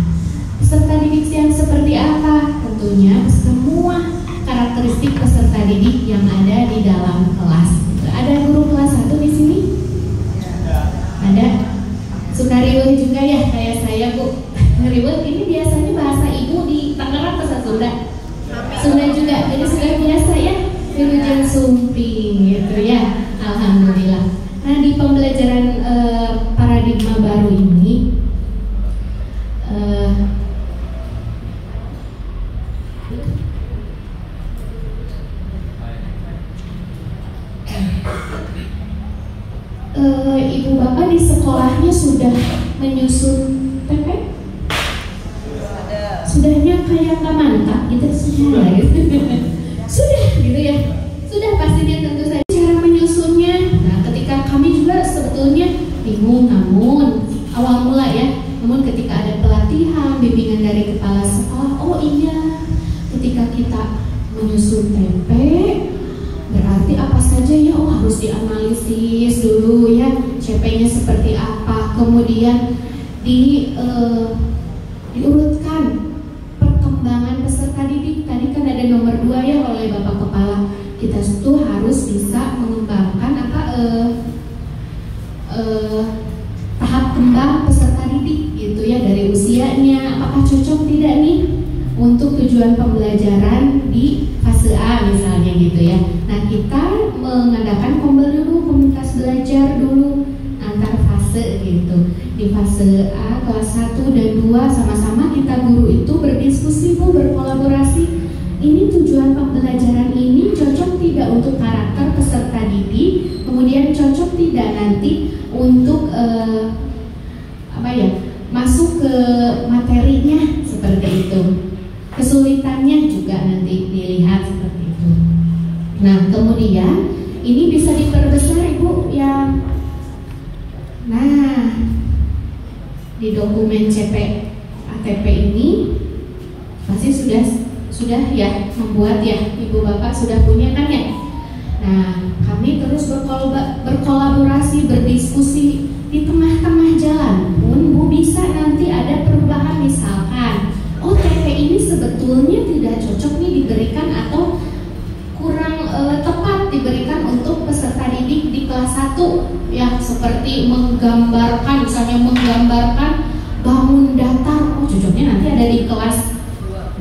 Peserta didik yang seperti apa? Tentunya semua karakteristik peserta didik yang ada di dalam kelas. Ada guru kelas 1 di sini? Ada. Suka riweuh juga ya kayak saya, Bu. Riweuh ini biasanya bahasa ibu di Tangerang bahasa Sunda. Sunda juga. Jadi sudah biasa ya. Wilujeng sumping gitu ya. Alhamdulillah. Nah, di pembelajaran paradigma baru ini ibu bapak di sekolahnya sudah menyusun TP? Sudahnya kayak nggak mantap gitu, sudah gitu. Sudah gitu ya, sudah pastinya tentu saja cara menyusunnya. Nah, ketika kami juga sebetulnya bingung, namun awal mula ya, namun ketika ada pelatihan bimbingan dari kepala sekolah, oh iya, ketika kita menyusun TP berarti apa saja ya, oh harus dianalisis dulu ya, CP-nya seperti apa, kemudian diurutkan perkembangan peserta didik. Tadi kan ada nomor 2 ya oleh Bapak Kepala, kita tuh harus bisa mengembangkan tahap kembang peserta didik gitu ya, dari usianya, apakah cocok tidak nih untuk tujuan pembelajaran di fase A misalnya gitu ya. Nah, kita mengadakan kombel dulu, komunitas belajar dulu antar fase gitu. Di fase A kelas 1 dan 2 sama-sama kita guru itu berdiskusi, Bu, berkolaborasi. Ini tujuan pembelajaran ini cocok tidak untuk karakter peserta didik, kemudian cocok tidak nanti untuk masuk ke materinya seperti itu. Kesulitannya juga nanti dilihat seperti itu. Nah, kemudian ini bisa diperbesar, Ibu, ya. Nah, di dokumen CP ATP ini pasti sudah ya membuat ya, Ibu Bapak sudah punya kan ya. Nah, kami terus berkolaborasi, berdiskusi di tengah-tengah jalan pun, Bu, bisa nanti ada perubahan, misalkan oh TP ini sebetulnya tidak cocok nih diberikan atau kurang tepat diberikan untuk peserta didik di kelas 1 ya, seperti menggambarkan, misalnya menggambarkan bangun datar, oh cocoknya nanti ada di kelas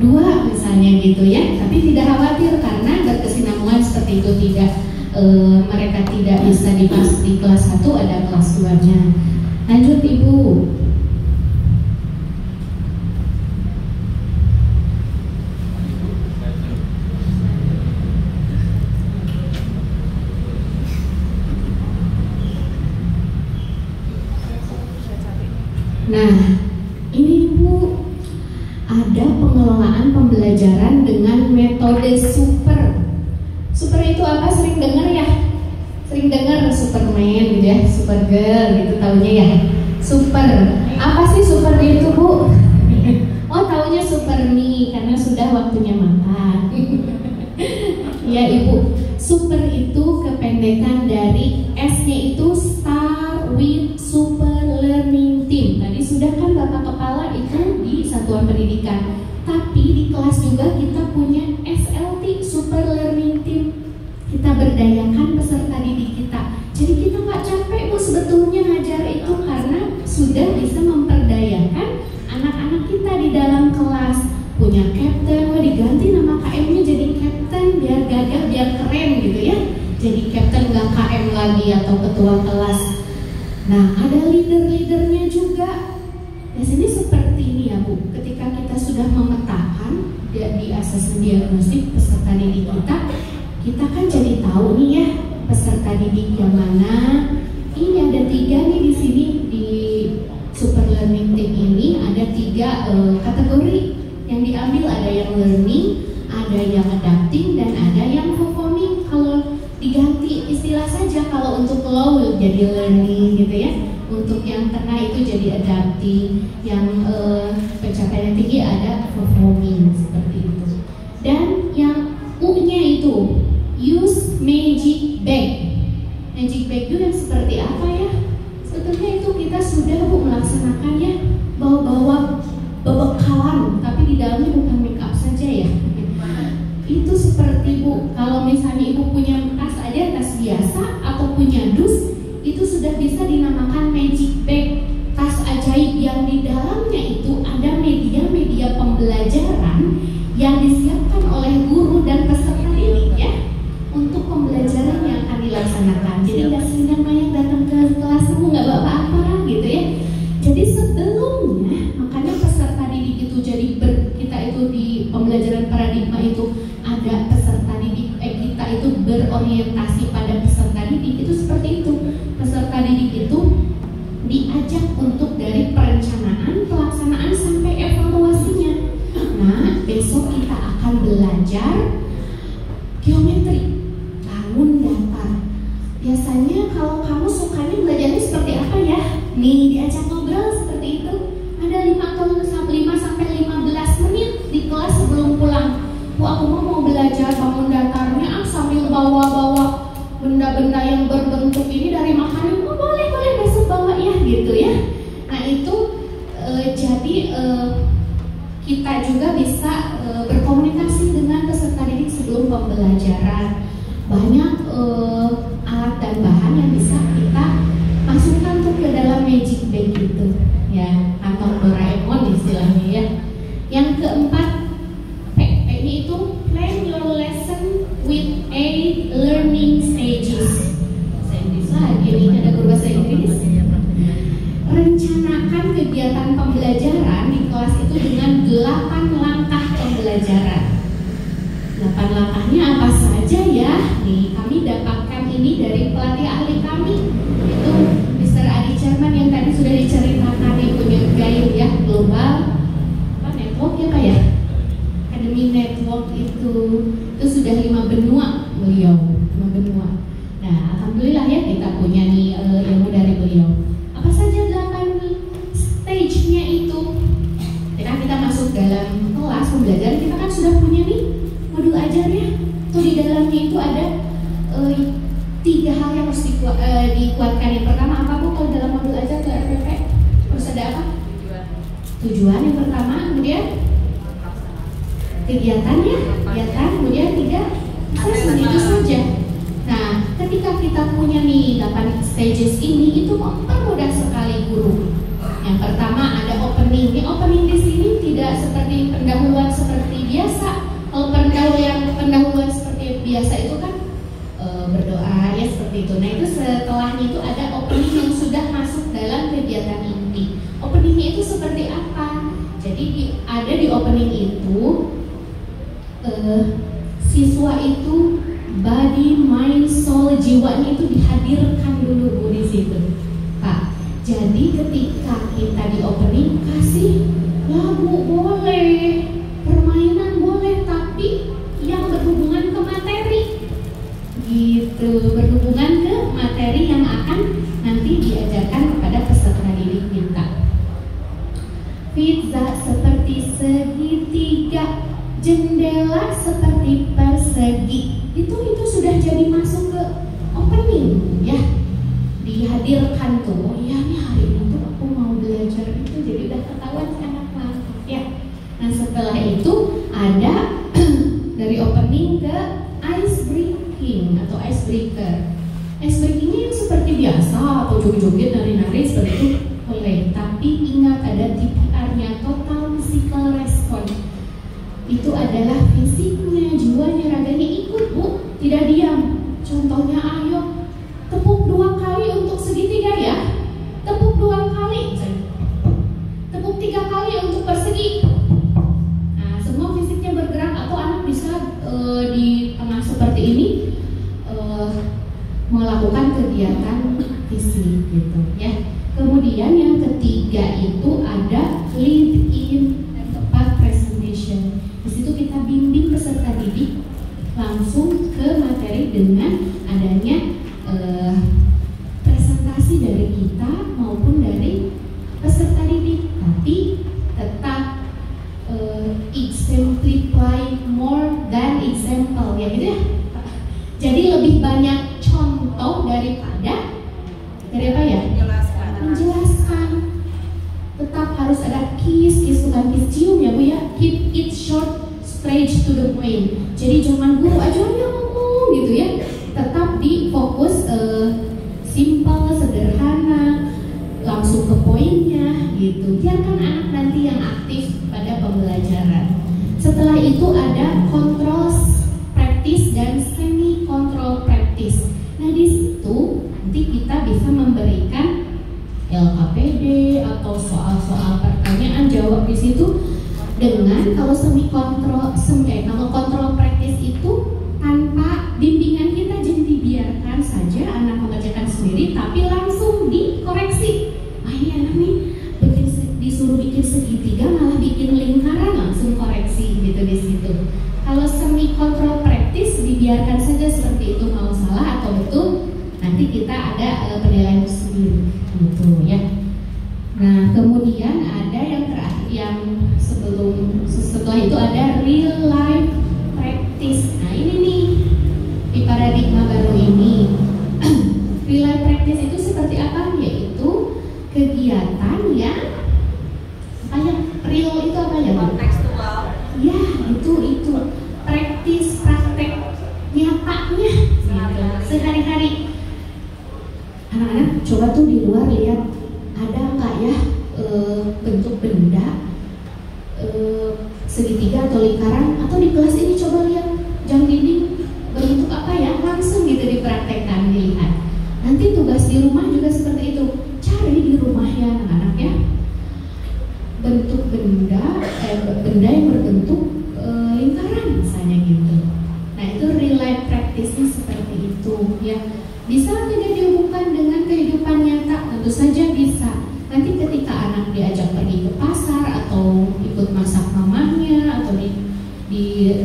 2 misalnya gitu ya. Tapi tidak khawatir karena berkesinambungan seperti itu, tidak mereka tidak bisa dibahas di kelas 1, ada kelas 2-nya. Lanjut, Ibu. Nah, ini Bu, ada pengelolaan pembelajaran dengan metode super. Super itu apa? Sering dengar ya? Sering dengar Superman gitu ya, Supergirl gitu taunya ya. Super. Apa sih super itu, Bu? Oh, taunya Supermi karena sudah waktunya makan. Ya, Ibu. Super itu kependekan dari S-nya itu Start with Super Learning Team. Tadi sudah kan Bapak Kepala itu di satuan pendidikan. Tapi di kelas juga kita punya SLT, Super Learning Team. Kita berdayakan peserta didik kita. Jadi kita nggak capek, Bu, sebetulnya ngajar itu karena sudah bisa memperdayakan anak-anak kita di dalam kelas. Punya captain, diganti nama KM-nya jadi captain biar gagah, biar keren gitu ya. Jadi captain nggak KM lagi atau ketua kelas. Nah, ada leader-leadernya juga. Di sini seperti ini ya, Bu. Ketika kita sudah memetakan di asesmen diagnostik peserta didik kita kan jadi tahu nih ya peserta didik yang mana. Ini ada 3 nih di sini di Super Learning Team ini ada 3 kategori yang diambil, ada yang learning, ada yang adapting, dan ada yang performing. Kalau diganti istilah saja, kalau untuk low jadi learning gitu ya, untuk yang tengah itu jadi adapting, yang pencapaian tinggi ada performing seperti itu. Dan yang U-nya itu use magic bag. Magic bag itu yang seperti apa ya? Sebetulnya itu kita sudah, Bu, melaksanakannya, bawa-bawa kita juga bisa berkomunikasi dengan peserta didik sebelum pembelajaran. Banyak alat dan bahan yang bisa kita masukkan tuh ke dalam magic bag itu, ya, atau Doraemon istilahnya ya. Yang keempat, P-nya itu plan your lesson with 8 learning stages. Bahasa Inggris lagi nih, ada guru bahasa Inggris. Rencanakan kegiatan pembelajaran di kelas itu dengan 8 langkah pembelajaran. 8 langkahnya apa saja ya? Nih, kami dapatkan ini dari pelatih ahli kami, itu Mr. Adi Cerman yang tadi sudah diceritakan, yang punya gaya ya, global network ya Pak ya? Academy Network itu sudah 5 benua beliau, 5 benua. Nah, alhamdulillah ya kita punya nih ilmu dari beliau. Apa saja 8 stage-nya itu? Ketika kita masuk dalam kelas pembelajaran, kita kan sudah punya nih modul ajarnya. Tuh di dalamnya itu ada 3 hal yang harus dikuatkan. Yang pertama apa Bu kalau dalam modul ajar ke RPP? Harus ada apa? Tujuan yang pertama, kemudian kegiatannya, kegiatan, kemudian 3 assessment, itu saja. Nah, ketika kita punya nih 8 stages ini, itu mempermudah sekali guru. Yang pertama ada opening. Ini opening di sini tidak seperti pendahuluan seperti biasa. Kalau pendahuluan seperti biasa itu kan berdoa ya seperti itu. Nah, itu setelahnya itu ada opening yang sudah masuk dalam kegiatan inti. Openingnya itu seperti apa? Jadi ada di opening itu siswa itu body, mind, soul, jiwanya itu dihadirkan dulu Bu di situ, Pak. Jadi ketika kita di opening kasih lagu boleh, permainan boleh, tapi yang berhubungan ke materi, gitu, berhubungan ke materi yang akan nanti diajarkan kepada peserta didik kita. Pizza seperti segitiga, jendela seperti persegi. Itu sudah jadi masuk ke opening ya. Dihadirkan tuh, oh iya nih hari ini tuh aku mau belajar itu, jadi udah ketahuan anak-anak ya. Nah, setelah itu ada dari opening ke ice breaking atau icebreaker. Icebreakingnya yang seperti biasa atau joget-joget, nari-nari seperti itu boleh, tapi ingat ada TPR-nya, total physical response. Itu adalah fisiknya, jiwanya, raganya ikut Bu, tidak diam. Contohnya ayo tepuk 2 kali untuk segitiga ya, tepuk 2 kali, tepuk 3 kali untuk persegi. Nah, semua fisiknya bergerak, atau anak bisa di tengah seperti ini melakukan kegiatan fisik gitu ya. Kemudian yang ketiga itu ada lead in tempat presentation. Di situ kita bimbing peserta didik langsung ke materi dengan adanya presentasi dari kita maupun dari peserta didik, tapi tetap exemplify more than example ya gitu ya. Jadi lebih banyak contoh daripada apa ya? Menjelaskan. Tetap harus ada kiss bukan kiss cium ya Bu ya. Keep it short, straight to the point. Jadi jangan guru aja yang ngomong gitu ya. Tetap di fokus simple, sederhana, langsung ke poinnya gitu. Biarkan anak nanti yang aktif pada pembelajaran. Setelah itu ada control practice dan semi control practice. Nah, di situ nanti kita bisa memberikan LKPD atau soal-soal pertanyaan jawab di situ dengan kalau kalau kontrol praktis itu tanpa bimbingan kita, jadi dibiarkan saja anak mengerjakan sendiri, tapi langsung dikoreksi. Ini anak nih disuruh bikin segitiga malah bikin lingkaran, langsung koreksi gitu di situ. Kalau semi kontrol praktis dibiarkan saja seperti itu, mau salah atau betul nanti kita ada penilaian sendiri gitu ya. Nah, kemudian ada yang terakhir, yang setelah itu ada real life practice. Nah, ini nih di paradigma baru ini. Real life practice itu seperti apa? Yaitu kegiatan yang real itu apa ya? Kontekstual. Ya, itu praktis, praktek nyatanya gitu. Sehari-hari. Anak-anak coba tuh di luar lihat ada nggak ya bentuk benda segitiga atau lingkaran, atau di kelas ini coba lihat jam dinding berbentuk apa ya, langsung gitu dipraktekkan, dilihat. Nanti tugas di rumah juga seperti itu, cari di rumahnya anak-anak ya bentuk benda yang berbentuk lingkaran misalnya gitu. Nah itu real life practice-nya seperti itu ya. Bisa tidak dihubungkan dengan kehidupan nyata? Tentu saja bisa. Nanti ketika anak diajak pergi ke pasar atau ikut masak mamahnya atau di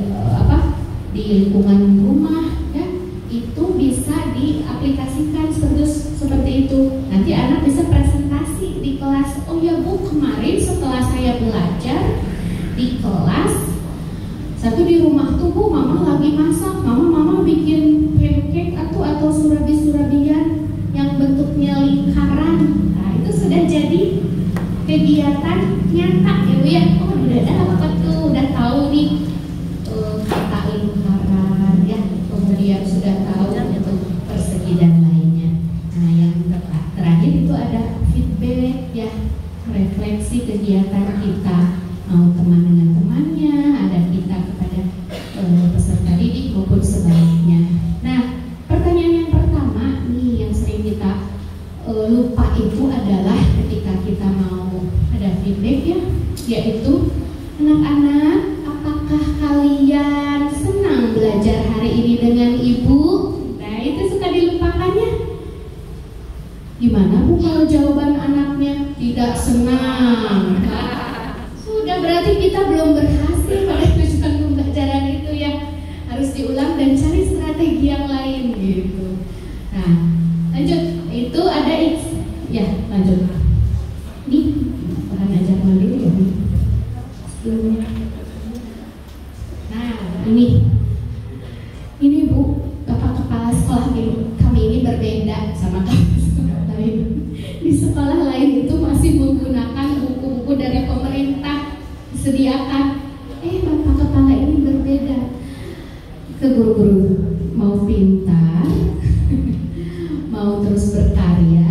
lingkungan rumah ya, itu bisa diaplikasikan seperti itu. Nanti anak bisa presentasi di kelas. Oh ya Bu, kemarin setelah saya belajar di kelas satu di rumah tuh Bu, mama lagi masak, mama bikin pancake atau surabi-surabian yang bentuknya lingkaran. Nah itu sudah jadi kegiatan nyata ya Bu ya. Oh udah dapat tuh, udah tahu nih kata lingkaran ya, kemudian sudah tahu bentuk persegi dan lainnya. Nah yang terakhir itu ada feedback ya, refleksi kegiatan kita, mau teman dengan temannya, ada kita kepada peserta didik maupun sebaliknya. Nah pertanyaan yang pertama nih yang sering kita lupa itu adalah ketika kita mau ada feedback ya, yaitu anak-anak, apakah kalian senang belajar hari ini dengan ibu? Nah itu suka dilupakannya. Gimana Bu kalau jawaban anaknya tidak senang? Sudah berarti kita belum berhasil pada tujuan pembelajaran itu ya. Harus diulang dan cari strategi yang lain gitu. Nah lanjut, itu ada ya lanjut. Nih bahan ajar dulu ya Bu. Nah ini Bu, Bapak Kepala Sekolah kami ini berbeda sama kami lain. Di sekolah lain itu masih menggunakan buku-buku dari pemerintah disediakan. Bapak Kepala ini berbeda. Ke guru-guru mau pintar, mau terus berkarya,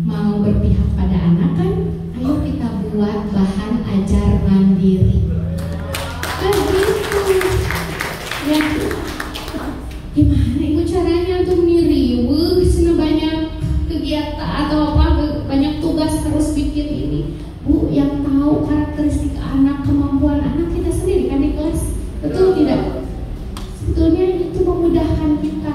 mau berpihak pada anak kan, ayo kita buat bahan ajar mandiri. Begitu ya. Gimana ibu caranya untuk meniru banyak kegiatan atau banyak tugas harus bikin ini Bu, yang tahu karakteristik anak, kemampuan anak kita sendiri kan di kelas, betul tidak? Sebetulnya itu memudahkan kita.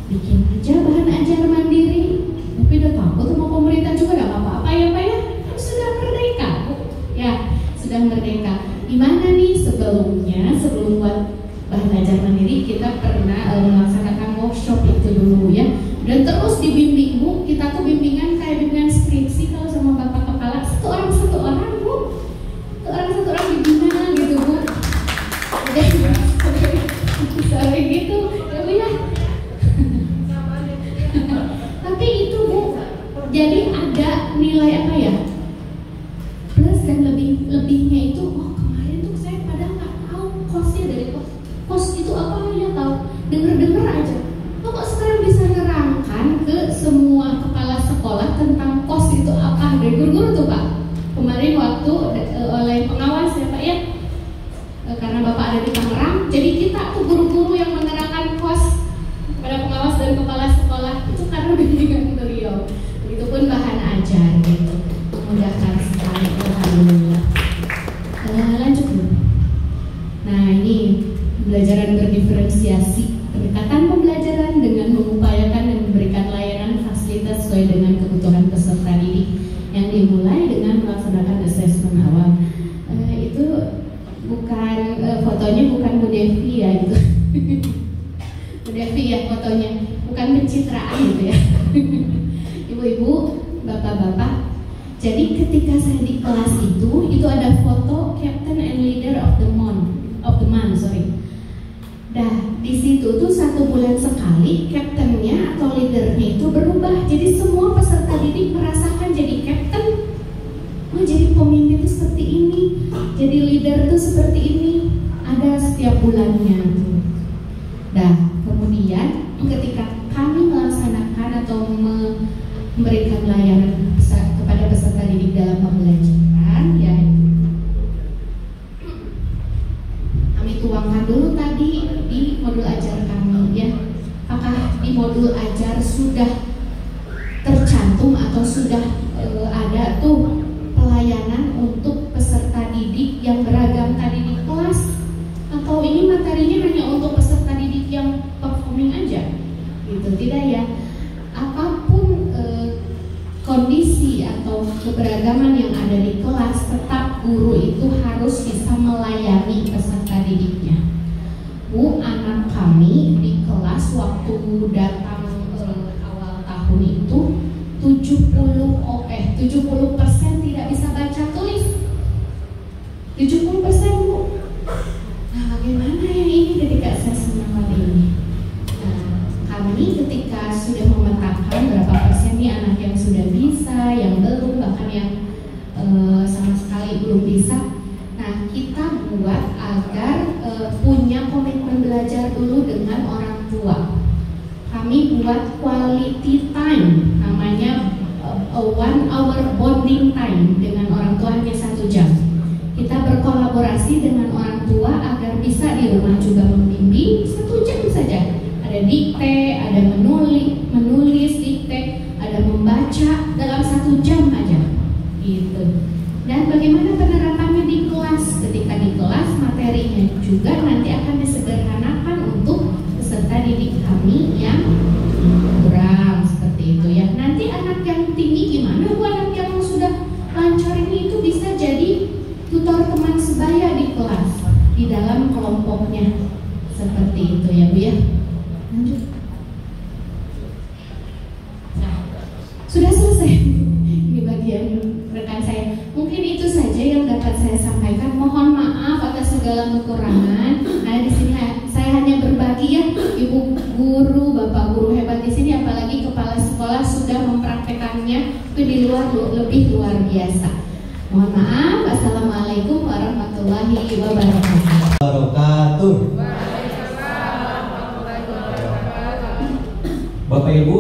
Bikin aja bahan ajar mandiri. Tapi udah takut sama pemerintah juga gak apa-apa ya Pak ya, sudah merdeka Bu ya, sudah merdeka. Gimana nih sebelum buat bahan ajar mandiri kita pernah melaksanakan workshop itu dulu ya, dan terus dibimbing Bu. Kita tuh bimbingan kayak bimbingan skripsi kalau sama Bapak Kepala, satu orang Bu, satu orang gimana gitu Bu. Udah gitu ya Bu ya. Tapi itu Bu, jadi ada nilai apa ya, plus dan lebihnya itu. Oh kemarin tuh saya padahal nggak tahu kosnya dari kos itu apa ya, tahu denger aja. Kok sekarang bisa nerangkan ke semua kepala sekolah tentang kos itu apa dari guru-guru tuh Pak. Kemarin waktu oleh pengawas ya Pak ya, karena Bapak ada di Tangerang, jadi kita tuh guru-guru yang menerangkan kos pada pengawas dan kepala sekolah itu karena bimbingan beliau. Begitupun bahan ajar gitu, memudahkan sekali. Alhamdulillah. Lanjut Bu. Nah ini pembelajaran berdiferensiasi, pendekatan pembelajaran dengan mengupayakan dan memberikan layanan fasilitas sesuai dengan kebutuhan peserta didik yang dimulai dengan melaksanakan asesmen awal. Itu bukan fotonya bukan Bu Devi ya gitu. Bu Devi ya fotonya, bukan pencitraan gitu ya. Ibu-ibu, bapak-bapak. Jadi ketika saya di kelas itu ada foto Captain and Leader of the Month, Nah, di situ tuh 1 bulan sekali kaptennya atau leadernya itu berubah. Jadi semua peserta didik merasakan jadi kapten, jadi pemimpin itu seperti ini. Jadi leader tuh seperti ini, ada setiap bulannya. Nah, kemudian ketika kami melaksanakan atau memberikan layanan kepada peserta didik dalam pembelajaran, ya kami tuangkan dulu tadi di modul ajar kami, ya. Apakah di modul ajar sudah tercantum atau sudah ada tuh pelayanan untuk peserta didik yang beragam tadi di kelas, atau ini materinya hanya untuk peserta didik yang performing aja gitu? Tidak ya, apapun kondisi atau keberagaman yang ada di kelas, tetap guru itu harus bisa melayani peserta didiknya. Bu, anak kami di kelas waktu datang awal tahun itu 70% tidak bisa baca tulis. 70%, Bu. Nah, bagaimana ya ini ketika assessment kali ini? Nah, kami ketika sudah memetakan berapa persen nih anak yang sudah bisa, yang belum, bahkan yang sama sekali belum bisa. Nah, kita buat agar punya komitmen belajar dulu dengan orang tua. Kami buat quality time, namanya 1 hour bonding time dengan orang tua hanya 1 jam. Kita berkolaborasi dengan orang tua agar bisa di rumah juga membimbing 1 jam saja. Ada dikte, ada menulis dikte, ada membaca dalam 1 jam aja, gitu. Dan bagaimana penerapannya di kelas? Ketika di kelas materinya juga nanti akan disederhanakan untuk peserta didik kami yang kurang seperti itu ya. Nanti anak yang tinggi gimana Bu? Anak yang sudah lancar ini itu bisa jadi tutor teman sebaya di kelas, di dalam kelompoknya, seperti itu ya Bu ya. Lanjut. Nah, sudah selesai. Ini bagian rekan saya. Mungkin itu saja yang dapat saya sampaikan. Mohon maaf atas segala kekurangan. Nah, di sini saya hanya berbagi ya, Ibu guru, Bapak guru hebat di sini, apalagi kepala sekolah sudah mempraktekannya itu di luar lebih luar biasa. Mohon maaf. Assalamualaikum warahmatullahi wabarakatuh. Bapak Ibu,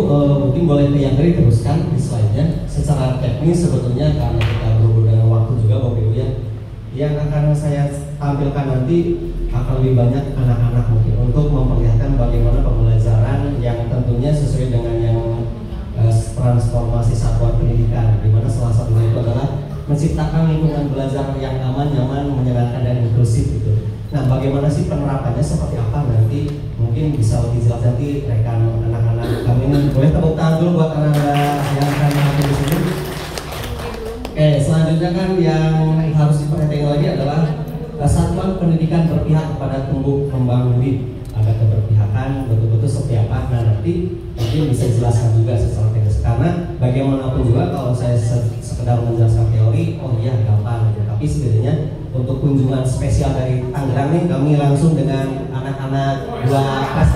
mungkin boleh Yandri teruskan di slide-nya. Secara teknis sebetulnya karena kita berhubung dengan waktu juga Bapak Ibu ya, yang akan saya tampilkan nanti akan lebih banyak anak-anak mungkin untuk memperlihatkan bagaimana pembelajaran yang tentunya sesuai dengan yang transformasi satuan pendidikan, di mana salah satunya itu adalah menciptakan lingkungan belajar yang aman, nyaman, menyenangkan dan inklusif gitu. Nah, bagaimana sih penerapannya seperti apa nanti mungkin bisa lebih jelas nanti rekan anak-anak kami ini. Boleh tepuk tangan dulu buat anak-anak yang akan hadir di sini. Oke, selanjutnya kan yang harus diperhatikan lagi adalah satuan pendidikan berpihak kepada tumbuh kembang murid. Ada keberpihakan betul-betul seperti apa. Nah, nanti mungkin bisa jelaskan juga secara teknis, karena bagaimanapun juga kalau saya sekedar menjelaskan teori, oh iya gampang gitu. Tapi sebenarnya untuk kunjungan spesial dari Tangerang nih, kami langsung dengan anak-anak dua kelas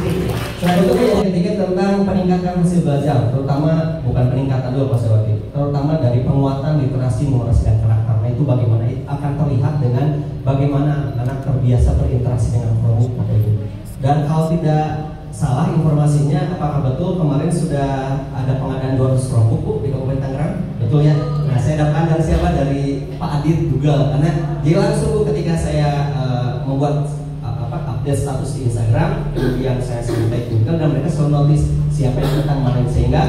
ini. Selanjutnya yang ketiga tentang peningkatan hasil belajar, terutama bukan peningkatan dulu Pak Sewati, terutama dari penguatan literasi, numerasi dan karakter. Nah, itu bagaimana akan terlihat dengan bagaimana anak terbiasa berinteraksi dengan kelompok Bapak Ibu. Dan kalau tidak salah informasinya, apakah betul kemarin sudah ada pengadaan 200 kelompok Bu di Kabupaten Tangerang? Betul ya? Nah, saya dapatkan dari siapa? Dari Pak Adit Google, karena dia langsung Bu ketika saya membuat update status di Instagram, kemudian saya sampai Google dan mereka selalu notice siapa yang tentang mana, sehingga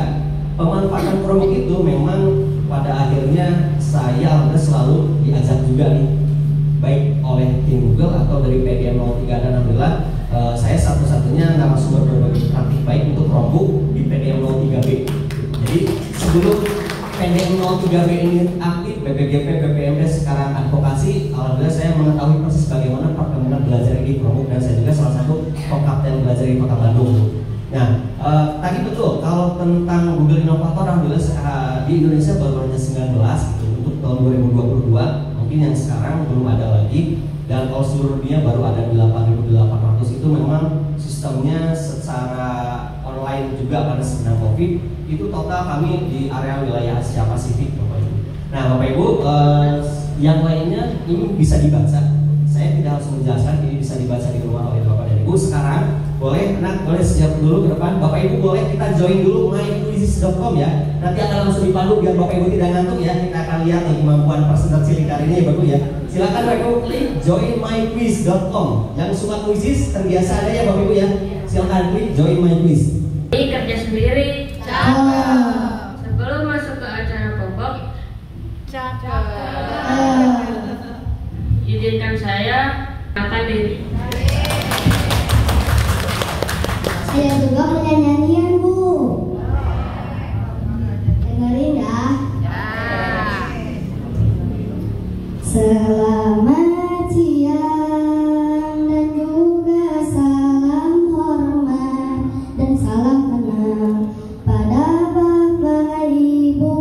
pemanfaatan kelompok itu memang pada akhirnya saya selalu diajak juga nih, baik oleh tim Google atau dari PDM 03, dan alhamdulillah saya satu-satunya narasumber berbagi praktik baik untuk Chromebook di PDM 03B. Jadi sebelum PDM 03B ini aktif, BPGP, BPMS sekarang advokasi, alhamdulillah saya mengetahui persis bagaimana perkembangan belajar di Chromebook, dan saya juga salah satu co-kapten belajar di Kota Bandung. Nah, tadi betul kalau tentang Google Inovator, alhamdulillah di Indonesia baru hanya 19 gitu, untuk tahun 2022, mungkin yang sekarang belum ada lagi. Dan kalau seluruh dunia baru ada 8.800. Itu memang sistemnya secara online juga karena sedang COVID. Itu total kami di area wilayah Asia Pasifik Bapak Ibu. Nah Bapak Ibu, Yang lainnya ini bisa dibaca. Saya tidak harus menjelaskan, ini bisa dibaca di rumah oleh Bapak dan Ibu. Sekarang boleh anak boleh siap dulu ke depan. Bapak Ibu boleh kita join dulu myquizzes.com ya. Nanti akan langsung dipandu biar Bapak Ibu tidak ngantuk ya. Kita akan lihat nih kemampuan presenter cilik hari ini ya Bapak ya. Silakan Bapak Ibu klik join myquiz.com. Yang suka quizzes terbiasa ada ya Bapak Ibu ya. Silakan klik join myquiz. Ini kerja sendiri. Sebelum masuk ke acara pokok, izinkan saya makan diri. Saya juga punya nyanyian Bu. Dengerin ya. Selamat siang dan juga salam hormat dan salam kenal pada Bapak Ibu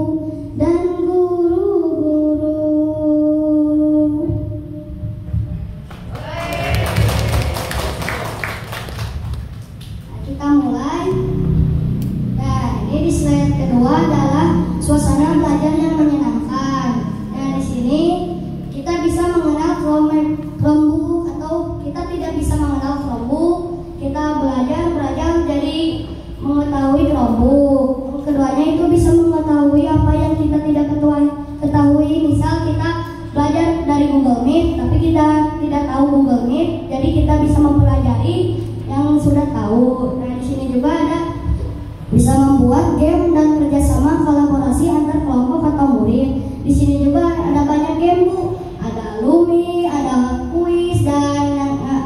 dan guru-guru. Kita mulai. Nah, ini di slide kedua adalah suasana belajar yang menyenangkan. Nah, di sini kita bisa mengenal Chromebook atau kita tidak bisa mengenal Chromebook. Kita belajar jadi mengetahui Chromebook. Keduanya itu bisa mengetahui apa yang kita tidak ketahui. Misal kita belajar dari Google Meet, tapi kita tidak tahu Google Meet, jadi kita bisa mempelajari yang sudah tahu. Nah, di sini juga ada bisa membuat game dan kerjasama kolaborasi antar kelompok atau murid. Di sini juga ada banyak game Bu, ada Lumi, ada kuis dan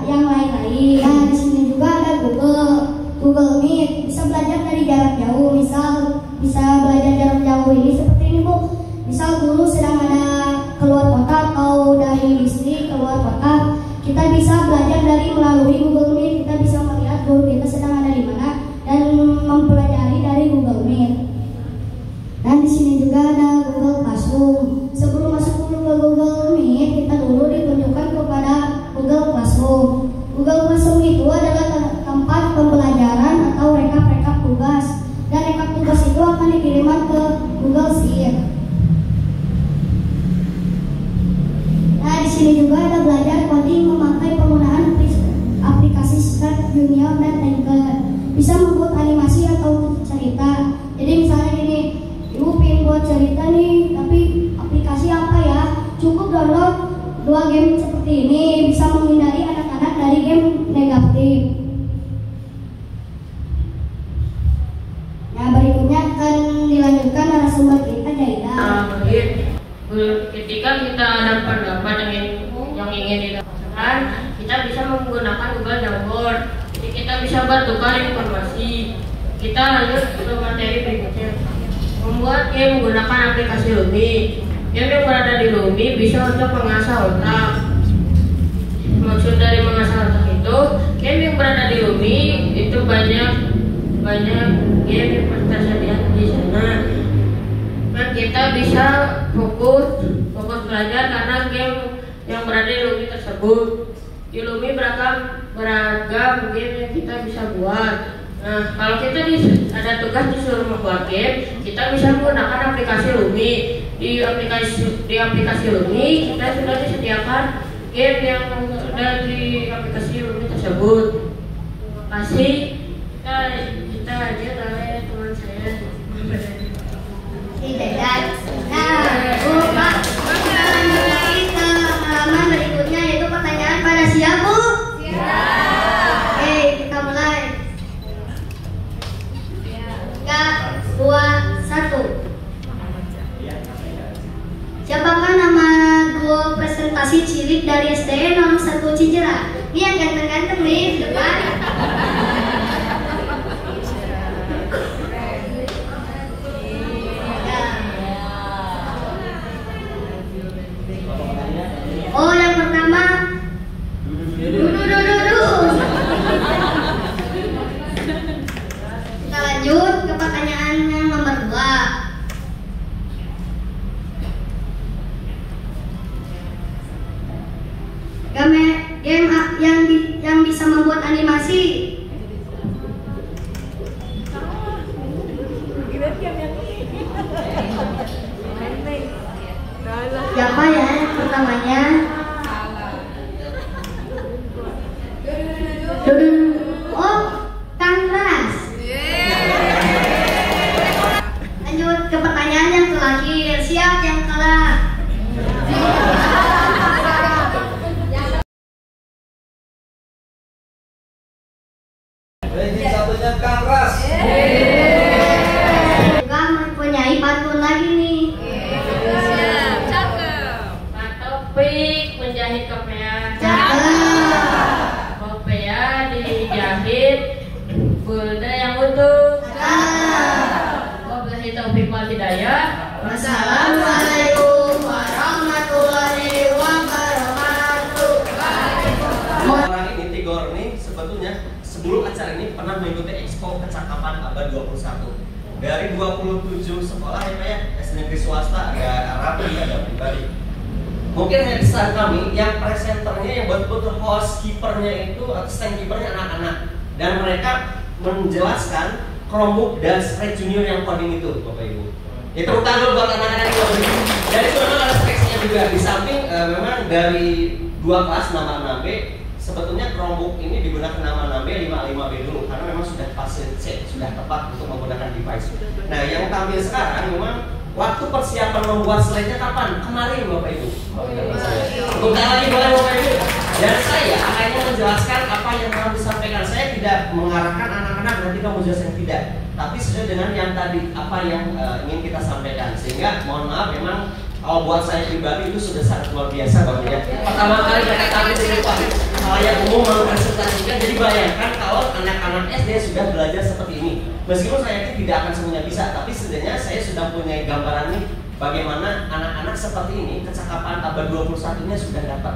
yang lain-lain. Nah, di sini juga ada Google Meet, bisa belajar dari jarak jauh. Misal bisa belajar jarak jauh ini seperti ini Bu. Misal guru sedang ada keluar kota atau dari distrik keluar kota, kita bisa belajar dari melalui Google Meet. Kita bisa melihat guru kita sedang ada di mana dan mempelajari dari Google Meet. Dan di sini juga ada Google Classroom. Sebelum masuk ke Google Meet, kita dulu ditunjukkan kepada Google Classroom. Google Classroom itu adalah tempat pembelajaran atau rekap-rekap tugas. Dan rekap tugas itu akan dikirimkan ke Google Sheet. Nah, di sini juga ada belajar coding memakai penggunaan aplikasi Start Junior dan Tinker. Bisa membuat animasi atau cerita. Jadi misalnya gini, Ibu pengen buat cerita nih, tapi aplikasi apa ya? Cukup download 2 game seperti ini, bisa menghindari anak-anak dari game negatif. Nah, berikutnya akan dilanjutkan narasumber kita, Jaida. Ketika kita ada pendapat yang ingin dilakukan, kita bisa menggunakan Google Jamboard. Jadi kita bisa bertukar informasi. Kita lanjut ke materi berikutnya. Membuat game menggunakan aplikasi Lumi. Game yang berada di Lumi bisa untuk mengasah otak. Maksud dari mengasah otak itu, game yang berada di Lumi itu banyak game yang tersedia di sana. Dan kita bisa fokus belajar karena game yang berada di Lumi tersebut. Di Lumi beragam game yang kita bisa buat. Nah, kalau kita ada tugas disuruh membuat game, kita bisa menggunakan aplikasi Lumi. Di aplikasi Lumi kita sudah disediakan game yang ada di aplikasi Lumi tersebut. Terima kasih. Kita lanjut oleh teman saya. Tidak. Nah, Bu, Pak, kita lanjut lagi ke halaman berikutnya, yaitu pertanyaan pada siap Bu? Siap. Oke, kita mulai. 3, 2, 1. Siapakah nama duo presentasi cilik dari SDN 01 Cijerah? Ini yang ganteng-ganteng nih di depan. Oh, yang pertama. Kita lanjut ke pertanyaan yang nomor 2. Game yang bisa membuat animasi. Siapa ya? namanya? Oh, Kang Ras. Lanjut ke pertanyaan yang terakhir. Siap yang kalah? Ranking satunya Kang Ras. Juga mempunyai pantun lagi nih. Pak Topik menjahit kopiah. Kopiah dijahit benda yang utuh. Wabillahi taufiq wal hidayah. Wassalamualaikum warahmatullahi wabarakatuh. Orang ini Tigor ini sebetulnya sebelum acara ini pernah mengikuti Expo Kecakapan Abad 21 dari 27 sekolah ya Pak ya, SD negeri swasta, ada Arabi, ada pribadi. Mungkin hanya kesalahan kami yang presenternya yang betul-betul host keepernya itu atau stand keepernya anak-anak, dan mereka menjelaskan Chromebook dan Sprite Junior yang coding itu Bapak Ibu. Ya tepuk tangan dulu buat anak-anak itu. Dan itu memang ada speksnya juga. Di samping memang dari 2 kelas 6A6B sebetulnya Chromebook ini digunakan nama 6B, 5A5B dulu karena memang sudah pas sudah tepat untuk menggunakan device. Nah, yang tampil sekarang memang waktu persiapan membuat slide-nya kapan? Kemarin Bapak Ibu. Bukan lagi boleh Bapak Ibu. Dan saya hanya menjelaskan apa yang mau disampaikan. Saya tidak mengarahkan anak-anak nanti kamu jelaskan, tidak. Tapi sesuai dengan yang tadi apa yang ingin kita sampaikan. Sehingga mohon maaf memang kalau buat saya pribadi itu sudah sangat luar biasa Bapak ya. Pertama kali mereka tampil di depan yang umum mempresentasikan. Jadi bayangkan kalau anak-anak SD sudah belajar seperti ini. Meskipun saya tidak akan semuanya bisa, tapi setidaknya saya sudah punya gambaran nih bagaimana anak-anak seperti ini kecakapan abad 21-nya sudah dapat.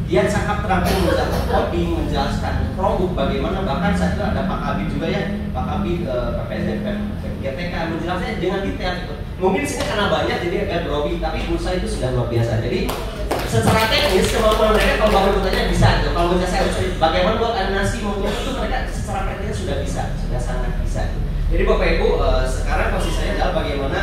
Dia cakap terampil menjelaskan coding, menjelaskan Chromebook bagaimana, bahkan saya kira ada Pak Kabid juga ya, Pak Kabid, PPSD, GTK menjelaskannya dengan detail gitu. Mungkin sini karena banyak jadi agak grogi, tapi menurut saya itu sudah luar biasa. Jadi secara teknis kemampuan mereka kalau Bapak bertanya bisa gitu. Kalau menurut saya bagaimana buat animasi mungkin itu mereka secara teknis sudah bisa, sudah sangat bisa. Jadi Bapak Ibu sekarang posisi saya adalah bagaimana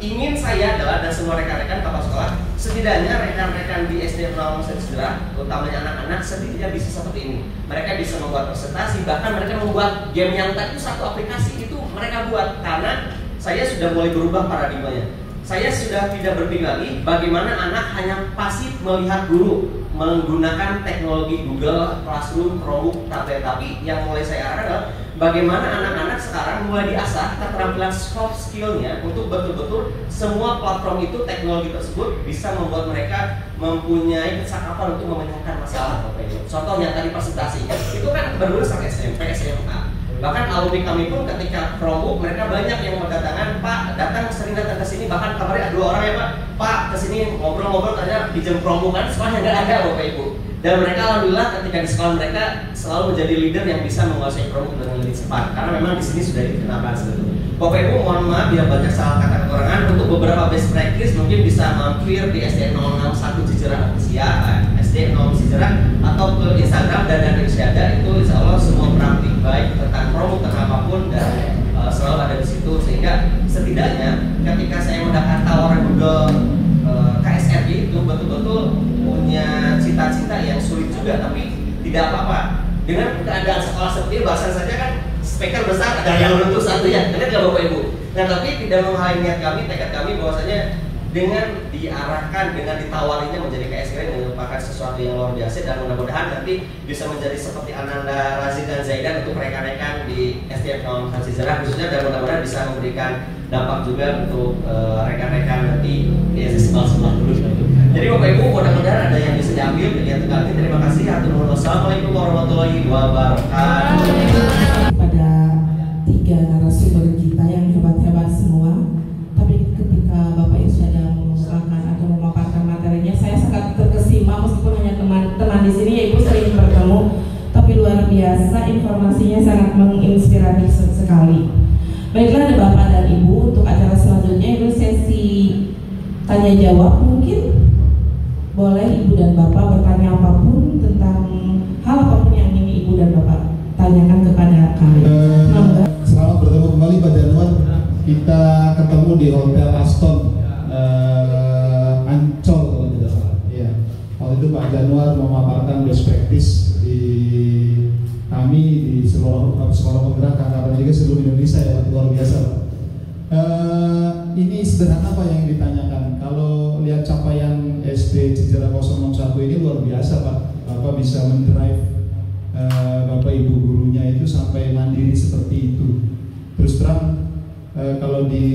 ingin saya adalah dan semua rekan-rekan kepala sekolah setidaknya rekan-rekan di SD 0 Sejarah utamanya anak-anak setidaknya bisa seperti ini. Mereka bisa membuat presentasi, bahkan mereka membuat game yang tadi satu aplikasi itu mereka buat karena saya sudah mulai berubah paradigmanya. Saya sudah tidak berpikir lagi bagaimana anak hanya pasif melihat guru menggunakan teknologi Google, Classroom, Chromebook, tablet, tapi yang mulai saya arahkan adalah bagaimana anak-anak sekarang mulai diasah keterampilan soft skill-nya untuk betul-betul semua platform itu teknologi tersebut bisa membuat mereka mempunyai kecakapan untuk memecahkan masalah Bapak Ibu. Contohnya tadi presentasi itu kan berbeda sama SMP, SMA. Bahkan alumni kami pun ketika Chromebook mereka banyak yang berdatangan, Pak sering datang ke sini, bahkan kemarin ada 2 orang ya Pak kesini ngobrol-ngobrol tanya pinjam Chromebook kan sekolahnya nggak ada Bapak Ibu. Dan mereka alhamdulillah ketika di sekolah mereka selalu menjadi leader yang bisa menguasai Chromebook dengan lebih cepat karena memang di sini sudah dikenalkan sebetulnya. Bapak Ibu mohon maaf bila banyak salah kata kekurangan, untuk beberapa best practice mungkin bisa mampir di SD 061 Cijerah SD 0 Cijerah atau ke Instagram dan Irsyada, itu insya Allah semua praktik baik tentang Chromebook tentang apapun dan selalu ada di situ, sehingga setidaknya ketika saya mendapat tawaran Google KSRG itu betul-betul punya cita-cita yang sulit juga, tapi tidak apa-apa dengan keadaan sekolah seperti ini. Bahasa saja kan speaker besar ada yang menentu satu ya, benar nggak Bapak Ibu? Nah tapi tidak menghalangi niat kami, tekad kami bahwasanya dengan diarahkan, dengan ditawarinya menjadi KSRG merupakan sesuatu yang luar biasa, dan mudah-mudahan nanti bisa menjadi seperti Ananda, Razid dan Zaidan untuk rekan-rekan di SDN Kawasan Sejarah khususnya, dan mudah-mudahan bisa memberikan dampak juga untuk rekan-rekan nanti di SD sebelah dulu. Jadi Bapak Ibu mudah-mudahan ada yang bisa diambil kegiatan kali ini. Terima kasih. Assalamualaikum warahmatullahi wabarakatuh. Pada 3 narasumber kita yang hebat-hebat semua, tapi ketika Bapak Irsyada mengusahakan atau memaparkan materinya, saya sangat terkesima meskipun hanya teman-teman di sini ya Ibu sering bertemu, tapi luar biasa informasinya sangat menginspirasi sekali. Baiklah ada Bapak dan Ibu, untuk acara selanjutnya itu sesi tanya jawab. Mungkin boleh Ibu dan Bapak bertanya apapun tentang hal apapun yang ingin Ibu dan Bapak tanyakan kepada kami. Selamat bertemu kembali Pak Januar. Kita ketemu di Hotel Aston Ancol kalau tidak salah. itu Pak Januar memaparkan best practice di kami di seluruh sekolah penggerak angkatan 3 seluruh Indonesia ya, luar biasa Pak. Ini sederhana Pak yang ditanyakan. Kalau lihat capaian SD Cijera 061 ini luar biasa Pak. Bapak bisa mendrive Bapak Ibu gurunya itu sampai mandiri seperti itu. Terus terang kalau di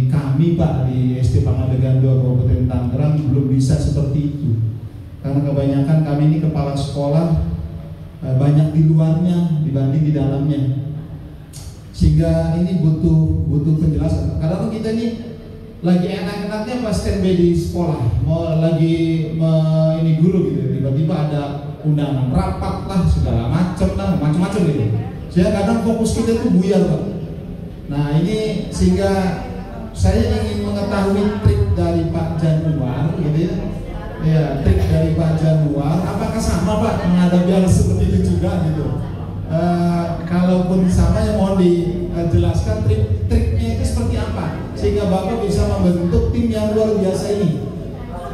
kami Pak di SD Pangadegan 2 Kabupaten Tangerang belum bisa seperti itu. Karena kebanyakan kami ini kepala sekolah banyak di luarnya dibanding di dalamnya. Sehingga ini butuh penjelasan. Kadang kita ini lagi enak-enaknya pas standby di sekolah, mau lagi ini guru gitu, tiba-tiba ada undangan rapat lah segala macam gitu. Sehingga kadang fokus kita itu buyar Pak. Nah ini sehingga saya ingin mengetahui trik dari Pak Januar gitu ya. Ya, trik dari Pak Januar apakah sama Pak menghadapi hal seperti itu juga gitu. Kalaupun sama ya mohon dijelaskan trik-triknya itu seperti apa sehingga Bapak bisa membentuk tim yang luar biasa ini.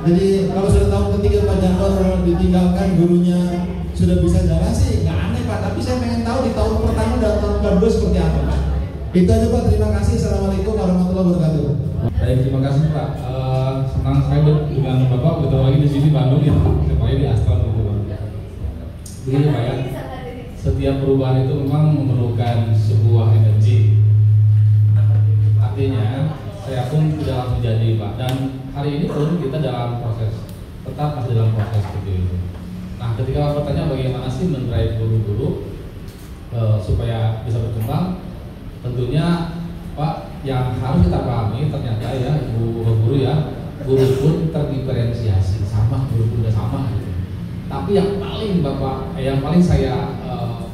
Jadi kalau sudah tahun ketiga Pak Januar ditinggalkan gurunya sudah bisa jalan sih nggak aneh Pak, tapi saya pengen tahu di tahun pertama dan tahun kedua seperti apa Pak. Itu aja Pak, terima kasih. Assalamualaikum warahmatullahi wabarakatuh. Baik, terima kasih Pak. Senang saya dengan Bapak betul lagi di sini Bandung ya, semuanya di Astron gitu Pak. Begini Pak ya, setiap perubahan itu memang memerlukan sebuah energi. Artinya saya pun tidak langsung jadi Pak, dan hari ini pun kita dalam proses, tetap masih dalam proses seperti itu. Nah ketika Bapak bertanya bagaimana sih mendrive guru-guru supaya bisa berkembang, tentunya Pak yang harus kita pahami ternyata ya guru ya, guru pun terdiferensiasi, sama guru pun udah sama gitu. Tapi yang paling yang paling saya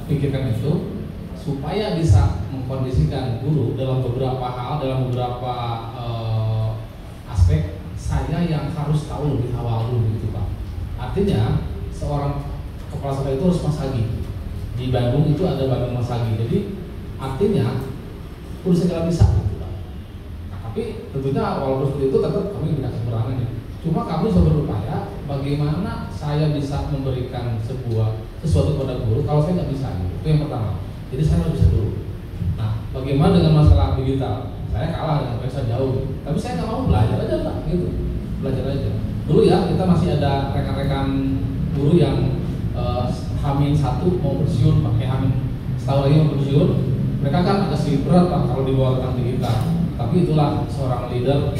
pikirkan itu supaya bisa mengkondisikan guru dalam beberapa hal, dalam beberapa aspek, saya yang harus tahu lebih awal dulu gitu Pak. Artinya seorang kepala sekolah itu harus masagi. Di Bandung itu ada Bandung Masagi. Jadi artinya udah segala bisa gitu Pak. Nah, tapi tentunya walaupun seperti itu tetap kami tidak sembarangan ya. Cuma kami sudah berupaya bagaimana saya bisa memberikan sesuatu kepada guru kalau saya nggak bisa gitu. Itu yang pertama. Jadi saya harus bisa dulu. Nah, bagaimana dengan masalah digital? Saya kalah dengan mereka jauh. Tapi saya nggak mau belajar aja Pak gitu. Belajar aja. Dulu ya kita masih ada rekan-rekan guru yang H-1 mau pensiun, pakai H- setahun lagi mau pensiun. Mereka kan agak sedikit berat Pak kalau dibawa tentang digital. Tapi itulah seorang leader,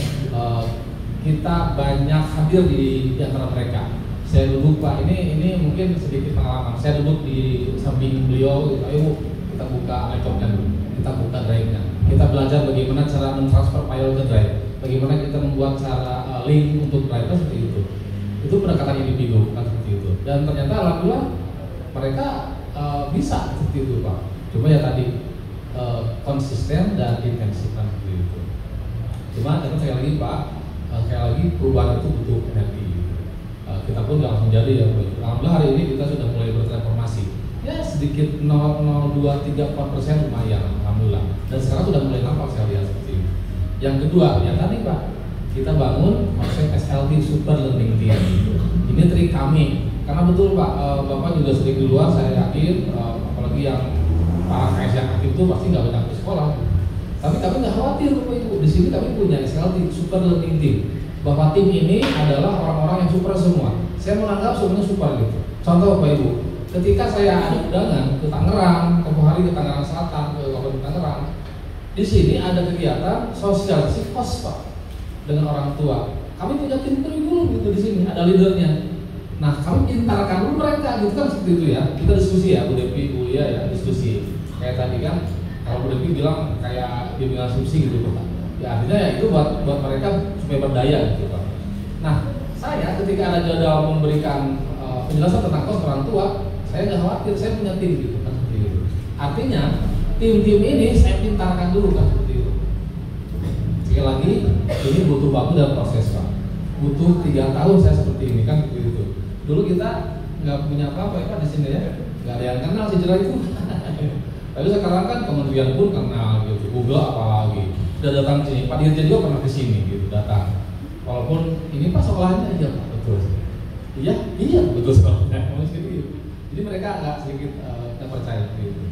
kita banyak hadir di antara mereka. Saya duduk Pak, ini mungkin sedikit pengalaman. Saya duduk di samping beliau, gitu. Ayo kita buka laptopnya dulu, kita buka drive-nya. Kita belajar bagaimana cara mentransfer file ke drive, bagaimana kita membuat cara link untuk drive seperti itu. Itu pendekatan individu kan seperti itu. Dan ternyata alhamdulillah mereka bisa seperti itu Pak. Cuma ya tadi konsisten dan intensif kan seperti itu. Cuma sekali lagi Pak, sekali lagi perubahan itu butuh energi. Kita pun nggak langsung jadi ya. Alhamdulillah hari ini kita sudah mulai bertransformasi. Ya sedikit 0,0234% lumayan, alhamdulillah. Dan sekarang sudah mulai nampak saya lihat seperti ini. Yang kedua, yang tadi Pak, kita bangun konsep SLT Super Learning Team. Ini trik kami, karena betul Pak, Bapak juga sering di luar, saya yakin, apalagi yang para KS yang aktif itu pasti nggak banyak di sekolah. Tapi kami nggak khawatir Bapak Ibu. Di sini kami punya SLT Super Learning Team. Bahwa tim ini adalah orang-orang yang super semua. Saya menganggap semuanya super gitu. Contoh Bapak Ibu, ketika saya ada undangan ke Tangerang, tempoh hari ke Tangerang Selatan, ke Kabupaten Tangerang, di sini ada kegiatan sosialisasi kos Pak dengan orang tua. Kami punya tim kurikulum gitu di sini, ada leadernya. Nah, kami pintarkan dulu mereka gitu kan seperti itu ya. Kita diskusi ya, Bu Devi, Bu Lia ya, diskusi. Kayak tadi kan, kalau Bu Devi bilang kayak bimbingan asumsi gitu Pak. Ya artinya ya itu buat mereka supaya berdaya gitu Pak. Nah, saya ketika ada jadwal memberikan penjelasan tentang kos orang tua, saya nggak khawatir, saya punya tim gitu kan seperti itu. Artinya tim-tim ini saya pintarkan dulu kan seperti itu. Sekali lagi, ini butuh waktu dan proses Pak. Butuh 3 tahun saya seperti ini kan seperti itu. Dulu kita nggak punya apa-apa ya Pak di sini ya, nggak ada yang kenal sejarah itu. Tapi sekarang kan kementerian pun kenal gitu, Google apalagi. Udah datang sini, Pak Dirjen juga pernah ke sini gitu, datang. Walaupun ini Pak sekolahnya aja Pak, betul. Iya betul sekali. Jadi mereka agak sedikit tidak percaya gitu.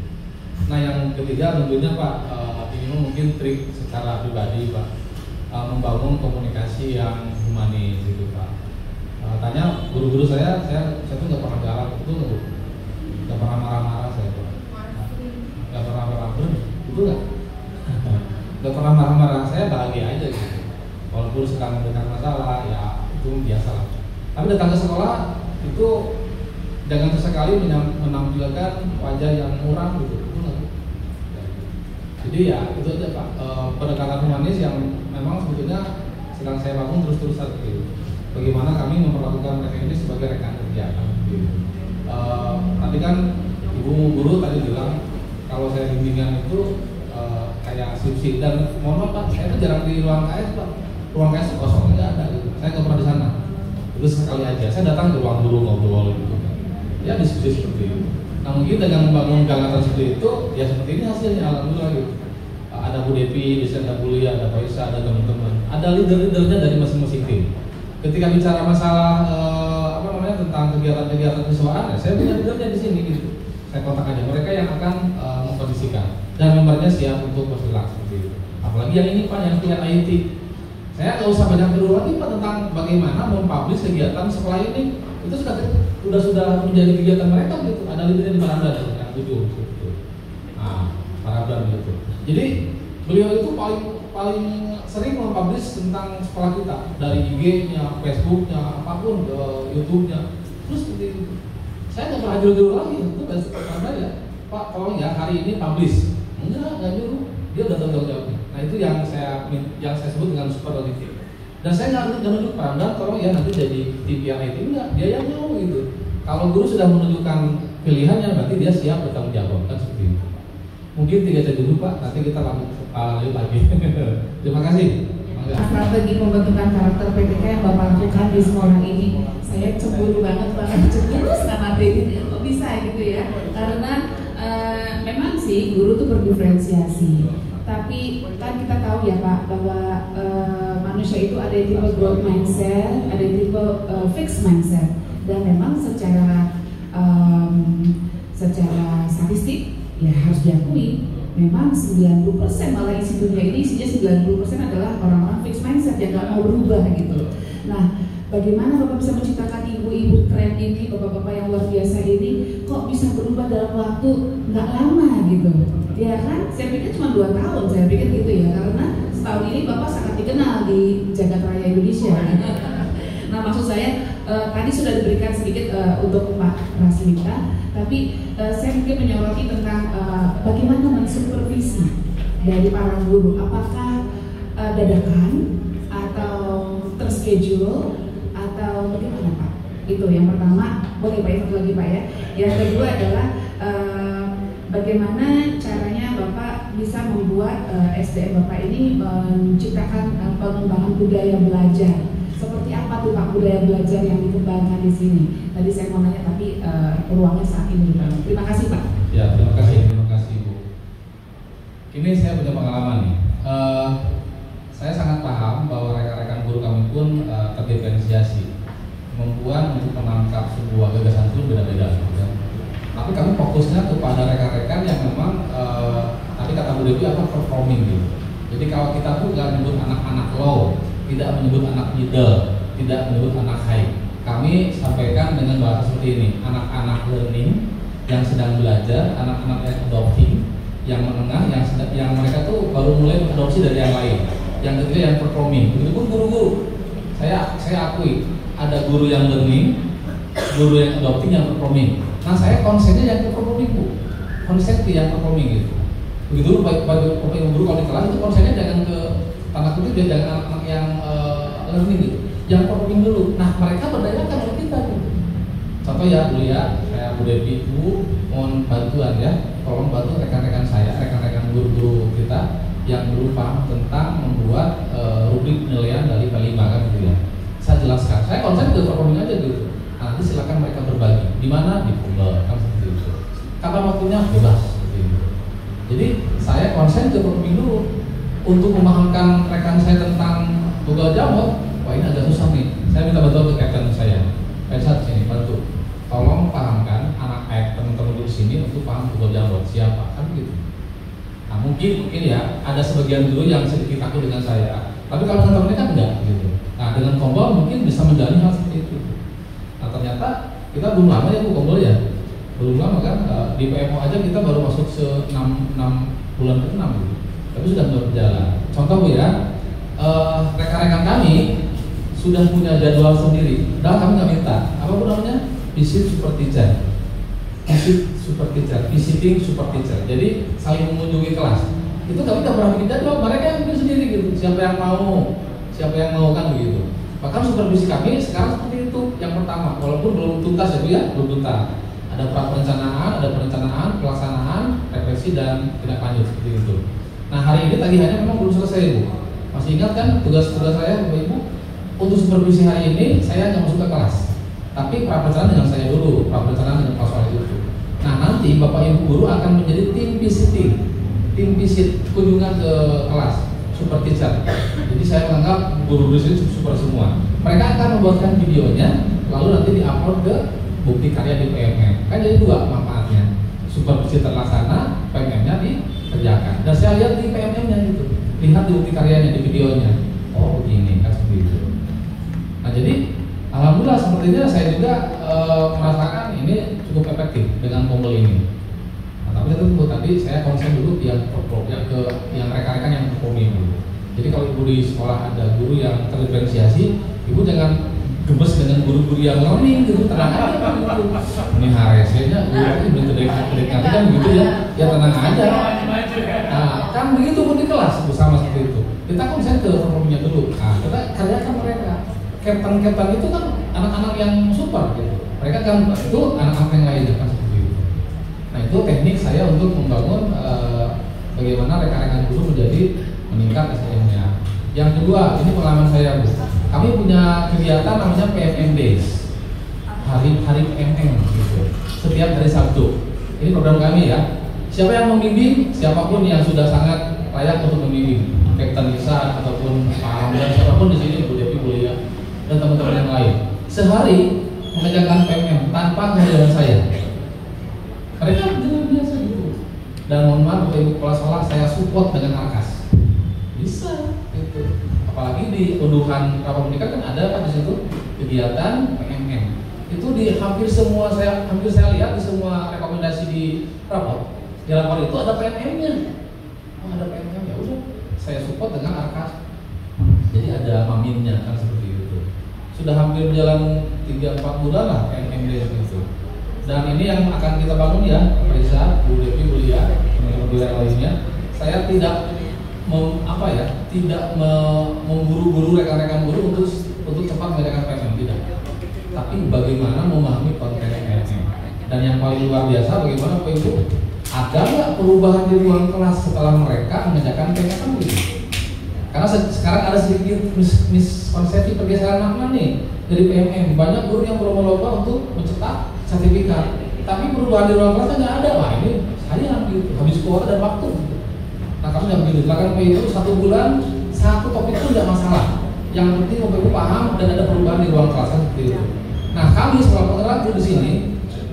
Nah yang ketiga tentunya Pak, ini mungkin trik secara pribadi Pak, membangun komunikasi yang humanis gitu Pak. Tanya guru-guru saya tuh nggak pernah galak, betul nggak pernah marah-marah saya Pak, nggak pernah marah-marah, betul nggak pernah marah-marah, saya bahagia aja gitu. Walaupun sedang mendengar masalah ya itu biasa lah. Tapi datang ke sekolah itu jangan sesekali menampilkan wajah yang muram gitu. Jadi ya itu aja Pak, pendekatan humanis yang memang sebetulnya sedang saya bangun terus-terusan gitu. Bagaimana kami memperlakukan mereka ini sebagai rekan kerja kan, gitu. Tadi kan ibu guru tadi bilang kalau saya bimbingan itu kayak skripsi, dan mohon maaf Pak, saya itu jarang di ruang KS Pak, ruang KS kosong nggak ada gitu. Saya nggak pernah di sana. Terus sekali aja saya datang ke ruang guru ngobrol gitu kan, ya diskusi seperti itu. Nah mungkin dengan membangun gagasan seperti itu ya seperti ini hasilnya, alhamdulillah gitu. Ada Bu Devi, ada Bu Lia, ada Pak Isa, ada teman-teman, ada leader-leadernya dari masing-masing tim. Ketika bicara masalah tentang kegiatan-kegiatan kesiswaan, ya, saya punya leadernya di sini gitu. Saya kontak aja mereka yang akan mengkondisikan, dan membernya siap untuk bergerak seperti itu. Apalagi yang ini Pak, yang pihak IT, saya nggak usah banyak dulu lagi Pak tentang bagaimana mempublish kegiatan sekolah ini. Itu sudah menjadi kegiatan mereka gitu. Ada leadernya di Parabda yang 7 gitu. Nah, Parabda gitu. Jadi beliau itu paling sering mempublish tentang sekolah kita, dari IG-nya, Facebook-nya, apapun, ke YouTube-nya. Terus seperti itu. Saya nggak pernah juru lagi, itu karena ya Pak tolong ya hari ini publish. Enggak nyuruh, dia udah tanggung jawab. Nah itu yang saya sebut dengan superlatif. Dan saya nggak menunjuk Parabda, tolong ya nanti jadi tim yang itu, enggak, dia yang mau gitu. Kalau guru sudah menunjukkan pilihannya, berarti dia siap bertanggung jawab, kan seperti itu. Mungkin 3 saja dulu Pak, nanti kita lanjut lagi. Terima kasih. Strategi pembentukan karakter PPK yang Bapak lakukan di sekolah ini, saya cemburu banget sama ini. Kok bisa gitu ya? Karena memang sih guru tuh berdiferensiasi. Tapi kan kita tahu ya Pak bahwa manusia itu ada tipe growth mindset, ada tipe fixed mindset, dan memang secara statistik ya harus diakui memang 90% malah isi dunia ini isinya 90% adalah orang-orang fixed mindset yang nggak mau berubah gitu. Nah, bagaimana Bapak bisa menciptakan ibu-ibu keren ini, bapak-bapak yang luar biasa ini, kok bisa berubah dalam waktu nggak lama gitu? Ya kan, saya pikir cuma 2 tahun, saya pikir gitu ya, karena setahun ini Bapak sangat dikenal di Jagat Raya Indonesia. Nah maksud saya tadi sudah diberikan sedikit untuk Pak Rasmita, tapi saya mungkin menyoroti tentang bagaimana mensupervisi dari para guru, apakah dadakan atau terschedule atau bagaimana Pak? Itu yang pertama, boleh Pak satu lagi Pak ya. Yang kedua adalah bagaimana caranya Bapak bisa membuat SDM Bapak ini menciptakan pengembangan budaya belajar. Seperti apa tuh Pak budaya belajar yang dikembangkan di sini? Tadi saya mau nanya tapi ruangnya saat ini Pak. Terima kasih Pak. Ya terima kasih Bu. Ini saya punya pengalaman nih. Saya sangat paham bahwa rekan-rekan guru kami pun terdiferensiasi, membuat untuk menangkap sebuah gagasan pun beda-beda. Ya. Tapi kami fokusnya kepada rekan-rekan yang memang tadi kata Bu Devi apa performing gitu. Jadi kalau kita tuh nggak menyebut anak-anak low, tidak menyebut anak middle, tidak menyebut anak high. Kami sampaikan dengan bahasa seperti ini: anak-anak learning yang sedang belajar, anak-anak yang adopting, yang menengah, yang mereka tuh baru mulai mengadopsi dari yang lain. Yang ketiga yang performing. Begitupun guru-guru. Saya akui ada guru yang learning, guru yang adopting, yang performing. Nah saya konsennya yang performing Bu, konsen yang performing gitu. Begitu bagi guru kalau di kelas itu konsennya jangan ke tanda kutip dia jangan anak-anak yang learning gitu, yang performing dulu. Nah mereka berdayakan oleh kita gitu. Contoh ya Bu ya, saya Bu Devi, Bu mohon bantuan ya, tolong bantu rekan-rekan saya, rekan-rekan guru-guru kita yang berupa tentang membuat rubrik penilaian dari P5 kan gitu ya. Saya jelaskan, saya konsen ke performing aja gitu. Nah, nanti silakan mereka berbagi. Di mana? Di Google kan seperti itu. Kapan waktunya? Bebas seperti itu. Jadi saya konsen ke performing dulu. Untuk memahamkan rekan saya tentang Google Jamot, wah ini agak susah nih. Saya minta bantuan ke captain saya. Pesat sini bantu. Tolong pahamkan anak teman-teman di sini untuk paham Google Jamboard siapa kan gitu. Nah mungkin ya ada sebagian dulu yang sedikit takut dengan saya, tapi kalau teman-teman kan enggak gitu. Nah dengan Kombol mungkin bisa menjalani hal seperti itu. Nah ternyata kita belum lama ya Bu Kombol ya, belum lama kan, di PMO aja kita baru masuk 6 bulan ke-6 gitu. Tapi sudah berjalan. Contoh Bu ya, rekan-rekan kami sudah punya jadwal sendiri. Padahal kami nggak minta. Apa pun namanya? Visit super teacher. Visit super teacher, visiting super teacher. Jadi saling mengunjungi kelas. Itu kami nggak pernah bikin jadwal, mereka yang bikin sendiri gitu. Siapa yang mau kan begitu. Bahkan supervisi kami sekarang seperti itu. Yang pertama, walaupun belum tuntas ya Bu ya, belum tuntas. Ada perencanaan, pelaksanaan, refleksi dan tindak lanjut seperti itu. Nah hari ini tagihannya memang belum selesai Bu. Masih ingat kan tugas-tugas saya Bapak Ibu? Untuk supervisi hari ini saya nggak masuk ke kelas, tapi praperencanaan dengan saya dulu, praperencanaan dengan Pak Soal itu. Nah nanti Bapak Ibu guru akan menjadi tim visit kunjungan ke kelas super teacher. Jadi saya menganggap guru-guru ini super semua. Mereka akan membuatkan videonya, lalu nanti diupload ke bukti karya di PMM. Kan jadi dua manfaatnya. Supervisi terlaksana, PMM-nya dikerjakan. Dan saya lihat di PMM-nya gitu, lihat di bukti karyanya, di videonya. Oh begini kan seperti itu. Nah jadi alhamdulillah sepertinya saya juga merasakan ini cukup efektif dengan Kombol ini. Nah, tapi tentu tadi saya konsen dulu yang rekan-rekan yang performing dulu. Jadi kalau ibu di sekolah ada guru yang terdiferensiasi, ibu jangan gemes dengan guru-guru yang learning gitu, tenang aja gitu. Ini HRS-nya guru belum terdekat kan gitu ya tenang aja. Nah kan begitu pun di kelas bersama seperti itu. Kita konsen ke performingnya dulu. Nah kita kerjakan mereka. Captain itu kan anak-anak yang super gitu. Mereka kan itu anak-anak yang lainnya kan seperti itu. Nah itu teknik saya untuk membangun bagaimana rekan-rekan guru menjadi meningkat SDM-nya. Yang kedua, ini pengalaman saya Bu. Kami punya kegiatan namanya PMM Days, hari PMM gitu. Setiap hari Sabtu. Ini program kami ya. Siapa yang membimbing, siapapun yang sudah sangat layak untuk membimbing, Kapten Lisa ataupun Pak Amdan, siapapun di sini Bu Devi, Bu Lia, dan teman-teman yang lain. Sehari mengerjakan PMM tanpa kehadiran saya. Mereka benar biasa gitu. Dan mohon maaf Bapak Ibu kepala sekolah, saya support dengan Arkas. Bisa gitu. Apalagi di unduhan rapor pendidikan kan ada kan di situ kegiatan PMM. Itu di hampir saya lihat di semua rekomendasi di rapor. Di rapor itu ada PMM-nya. Oh, ada PMM ya udah. Saya support dengan Arkas. Jadi ada maminnya kan seperti itu. Sudah hampir berjalan 3-4 bulan lah PMM itu. Dan ini yang akan kita bangun ya, Pak Isa, Bu Devi, Bu Lia, teman-teman yang lainnya. Saya tidak memburu-buru rekan-rekan guru untuk cepat mengerjakan PMM, tidak. Tapi bagaimana memahami konten PMM. Dan yang paling luar biasa bagaimana Pak Ibu, ada nggak perubahan di ruang kelas setelah mereka mengerjakan PMM gitu? Karena sekarang ada sedikit miskonsepsi pergeseran makna nih dari PMM. Banyak guru yang berlomba-lomba untuk mencetak sertifikat, tapi perubahan di ruang kelas nggak ada. Wah ini sayang gitu, habis kuota dan waktu. Nah kami nggak begitu. Silakan Pak Ibu 1 bulan 1 topik itu tidak masalah. Yang penting Bapak Ibu paham dan ada perubahan di ruang kelas seperti itu. Nah kami sekolah penggerak di sini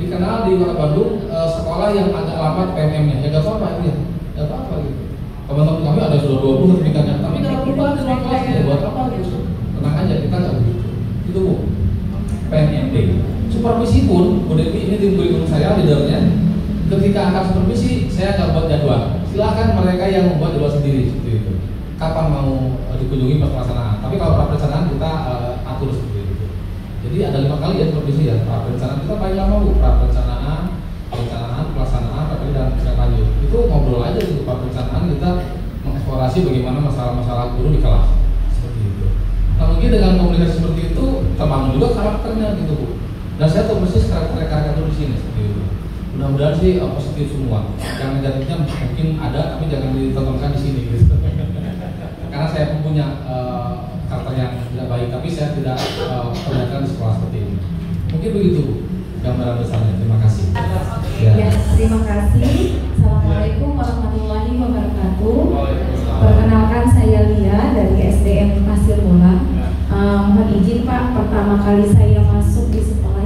dikenal di Kota Bandung sekolah yang agak lambat PMM-nya. Ya nggak apa-apa ya, nggak apa-apa gitu. Teman-teman kami ada sudah 20 sertifikatnya, tapi nggak ada perubahan di ruang kelas ya buat apa gitu? Tenang aja, kita nggak begitu. Itu Bu. PMMD. Supervisi pun, Bu Devi ini tim kurikulum saya, leadernya. Ketika akan supervisi, saya nggak buat jadwal. Silakan mereka yang membuat jadwal sendiri seperti itu. Kapan mau dikunjungi pelaksanaan. Tapi kalau praperencanaan kita atur seperti itu. Jadi ada 5 kali ya supervisi ya. Praperencanaan kita paling lama Bu. Praperencanaan, perencanaan, pelaksanaan, refleksi dan tindak lanjut. Itu ngobrol aja gitu. Praperencanaan kita mengeksplorasi bagaimana masalah-masalah guru di kelas seperti itu. Nah mungkin dengan komunikasi seperti itu terbangun juga karakternya gitu Bu. Dan saya tahu persis karakter rekan-rekan itu di sini seperti itu. Mudah-mudahan sih positif semua. Yang negatifnya mungkin ada, tapi jangan ditontonkan di sini gitu. Karena saya punya karakter yang tidak baik, tapi saya tidak perlihatkan di sekolah seperti ini. Mungkin begitu gambaran besarnya. Terima kasih. Ya, terima kasih. Assalamualaikum warahmatullahi wabarakatuh. Perkenalkan saya Lia dari SDM Pasir Bola. Mohon izin Pak, pertama kali saya masuk di sekolah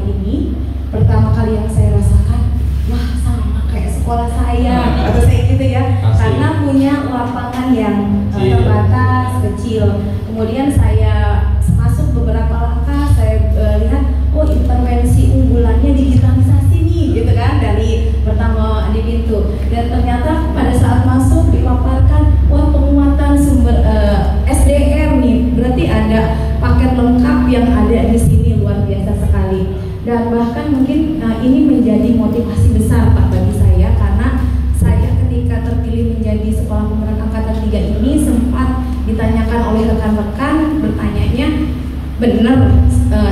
kali yang saya rasakan, wah sama kayak sekolah saya atau saya gitu ya. Karena punya lapangan yang terbatas, kecil. Kemudian saya masuk beberapa langkah, saya lihat oh intervensi unggulannya digitalisasi nih gitu kan, dari pertama di pintu. Dan ternyata pada saat masuk dipaparkan, wah penguatan sumber SDM nih, berarti ada paket lengkap yang ada di sini, luar biasa sekali. Dan bahkan mungkin ini menjadi motivasi besar Pak bagi saya, karena saya ketika terpilih menjadi Sekolah Penggerak Angkatan 3 ini sempat ditanyakan oleh rekan-rekan, bertanyanya benar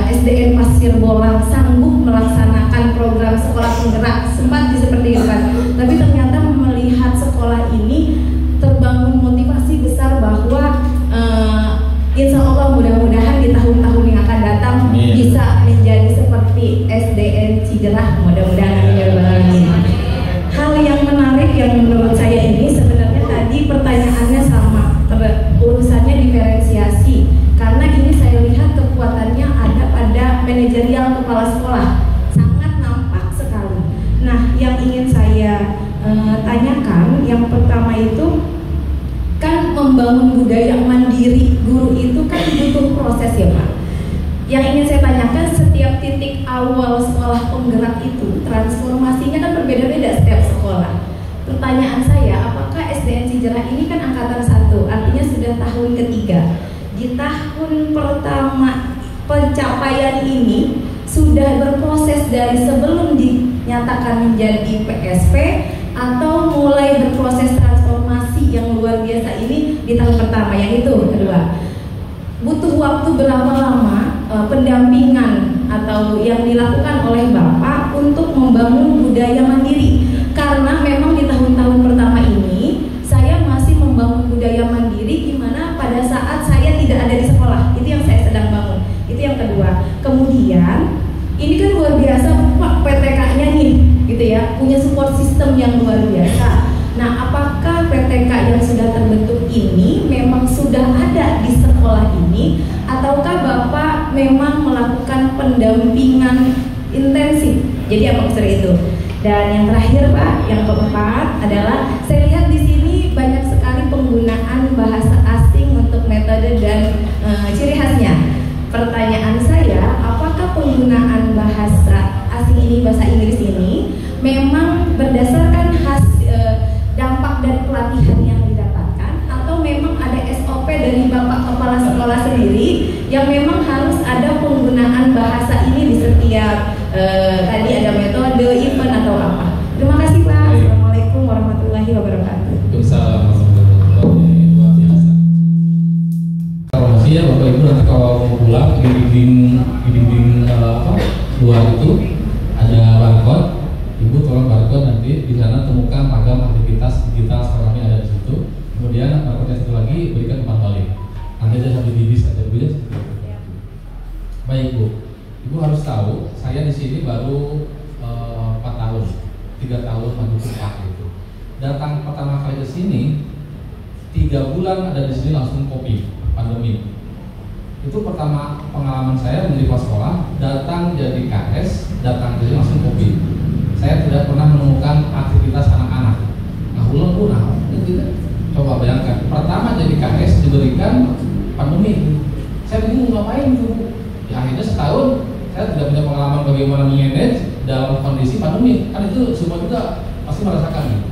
SDN Pasir Bolang sanggup melaksanakan program sekolah penggerak, sempat seperti itu kan. Tapi ternyata melihat sekolah ini terbangun motivasi besar bahwa insya Allah mudah-mudahan di tahun-tahun yang akan datang bisa menjadi seperti SDN Cijerah, mudah-mudahan amin. Hal yang menarik yang menurut saya ini sebenarnya tadi pertanyaannya sama, urusannya diferensiasi, karena ini saya lihat kekuatannya ada pada manajerial kepala sekolah, sangat nampak sekali. Nah, yang ingin saya tanyakan, yang pertama itu kan membangun budaya mandiri guru itu kan butuh proses ya Pak. Yang ingin saya tanyakan, setiap titik awal sekolah penggerak itu transformasinya kan berbeda-beda setiap sekolah. Pertanyaan saya, apakah SDN Cijerah ini kan angkatan 1, artinya sudah tahun ketiga. Di tahun pertama pencapaian ini sudah berproses dari sebelum dinyatakan menjadi PSP atau mulai berproses transformasi yang luar biasa ini di tahun pertama, yang itu kedua. Butuh waktu berapa lama pendampingan atau yang dilakukan oleh Bapak untuk membangun budaya mandiri? Karena memang di tahun-tahun pertama ini saya masih membangun budaya mandiri, di mana pada saat saya tidak ada di sekolah, itu yang saya sedang bangun. Itu yang kedua. Kemudian ini kan luar biasa Pak PTK-nya nih, gitu ya, punya support system yang luar biasa. Nah, apakah PTK yang sudah terbentuk ini memang sudah ada di sekolah ini, ataukah Bapak memang melakukan pendampingan intensif? Jadi apa maksud itu? Dan yang terakhir Pak, yang keempat adalah saya lihat di sini banyak sekali penggunaan bahasa asing untuk metode dan ciri khasnya. Pertanyaan saya, apakah penggunaan bahasa asing ini, bahasa Inggris ini, memang berdasarkan dampak dari pelatihan yang didapatkan, atau memang ada SOP dari Bapak Kepala Sekolah sendiri yang memang harus ada penggunaan bahasa ini di setiap tadi ada metode, event atau apa? Terima kasih Pak. Assalamualaikum warahmatullahi wabarakatuh. Ya Bapak Ibu, nanti kalau mau pulang di dinding luar itu ada barcode. Ibu tolong barcode, nanti di sana temukan ragam aktivitas digital sekarang ini ada di situ. Kemudian barcode satu lagi berikan umpan balik. Nanti ada sambil dibis aja Bu ya. Baik Bu, Ibu harus tahu saya di sini baru 4 tahun, 3 tahun maju cepat itu. Datang pertama kali ke sini 3 bulan ada di sini langsung COVID pandemi. Itu pertama pengalaman saya menjadi kepala sekolah, datang jadi KS, datang jadi langsung COVID. Saya tidak pernah menemukan aktivitas anak-anak. Nah, ulang pun coba bayangkan, pertama jadi KS diberikan pandemi. Saya bingung ngapain itu. Ya akhirnya setahun saya tidak punya pengalaman bagaimana manage dalam kondisi pandemi. Kan itu semua juga pasti merasakan gitu.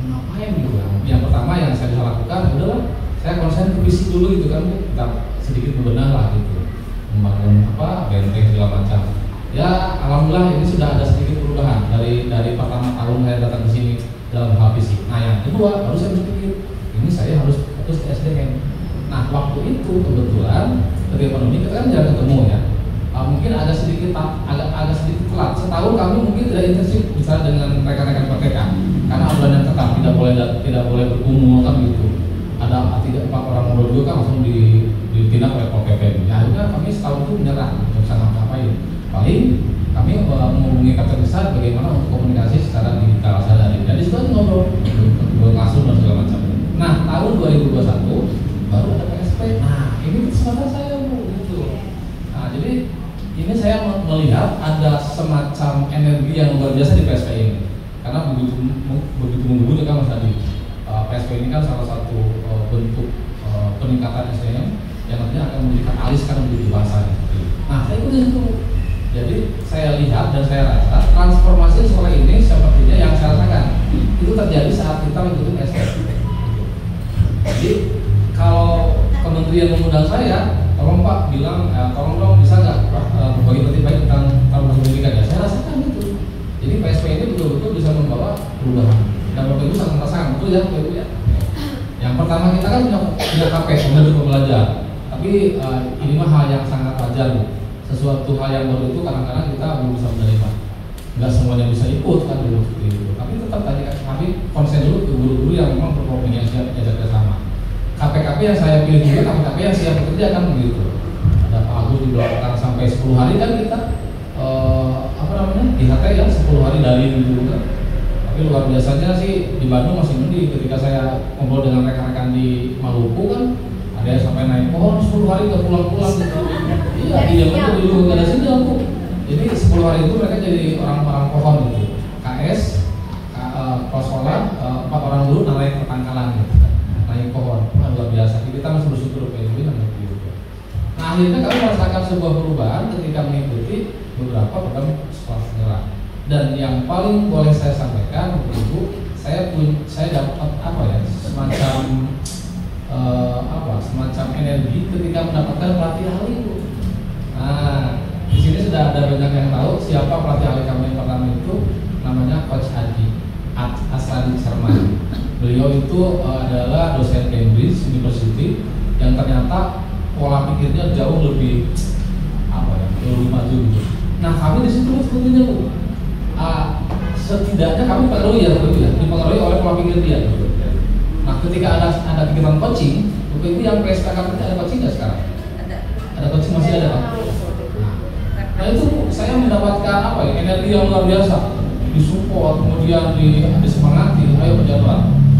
Ngapain gitu. Yang pertama yang saya bisa lakukan adalah saya konsen ke fisik dulu gitu kan, kita sedikit bebenah lah gitu, membangun benteng segala macam. Ya alhamdulillah ini sudah ada sedikit perubahan dari pertama tahun saya datang ke sini dalam hal fisik. Nah yang kedua baru saya berpikir ini saya harus fokus ke SDM. Nah waktu itu kebetulan ketika pandemi kita kan jarang ketemu ya. Mungkin agak sedikit telat. Setahun kami mungkin tidak intensif bicara dengan rekan-rekan PTK karena aturan yang ketat, tidak boleh berkumpul kan gitu. Ada 3-4 orang muda juga kan langsung ditindak oleh Pol PP. Ya akhirnya kami setahun itu menyerah, tidak bisa ngapain. Paling kami menghubungi kapten besar bagaimana untuk komunikasi secara digital sadari. Dan di situ ngobrol langsung dan segala macam. Nah tahun 2021 baru ada PSP. Nah ini kesempatan saya Bu gitu. Nah jadi ini saya melihat ada semacam energi yang luar biasa di PSP ini. Karena begitu menggebu kan Mas Adi, PSP ini kan salah satu bentuk peningkatan SDM yang nantinya akan memberikan aliskan menjadi dewasa. Nah, saya ikut itu. Jadi saya lihat dan saya rasa transformasi sekolah ini sepertinya yang saya rasakan itu terjadi saat kita mengikuti SDM. Jadi kalau kementerian mengundang saya, tolong Pak bilang, tolong dong bisa nggak berbagi pendapat baik tentang pendidikan ya, saya rasakan gitu. Jadi PSP ini betul-betul bisa membawa perubahan dan Bapak Ibu sangat merasakan, betul ya Bapak Ibu ya. Yang pertama kita kan punya KP, untuk pembelajar, tapi ini mah hal yang sangat wajar Bu. Sesuatu hal yang baru itu kadang-kadang kita belum bisa menerima, nggak semuanya bisa ikut kan dulu seperti itu. Tapi tetap tadi kami konsen dulu ke guru-guru yang memang berkomitmen yang siap diajak bersama. KP-KP yang saya pilih juga KP-KP yang siap bekerja kan begitu. Ada Pak Agus di belakang sampai 10 hari kan kita IHT yang 10 hari dari dulu kan. Tapi luar biasanya sih di Bandung masih mending. Ketika saya ngobrol dengan rekan-rekan di Maluku kan ada yang sampai naik pohon 10 hari ke pulang-pulang gitu. Iya, dia kan dulu nggak ada sini aku. Jadi 10 hari itu mereka jadi orang-orang pohon gitu. KS, kepala sekolah, 4 orang dulu naik pertangkalan gitu. Naik pohon, luar biasa. Jadi kita masih bersyukur PSB dan begitu. Nah akhirnya kami merasakan sebuah perubahan ketika mengikuti beberapa program sekolah penggerak. Dan yang paling boleh saya sampaikan, Ibu, saya dapat semacam energi ketika mendapatkan pelatih ahli itu. Nah di sini sudah ada banyak yang tahu siapa pelatih ahli kami yang pertama itu, namanya Coach Adi Aslan Sharman. Beliau itu adalah dosen Cambridge University yang ternyata pola pikirnya jauh lebih lebih maju gitu. Nah kami di situ sebetulnya Bu, setidaknya kami dipengaruhi oleh pola pikir dia. Gitu. Nah ketika ada kegiatan coaching, Bapak Ibu yang PSK kami ada coaching nggak sekarang? Ada coaching masih ada Pak. Nah itu saya mendapatkan energi yang luar biasa, disupport, kemudian disemangati, ayo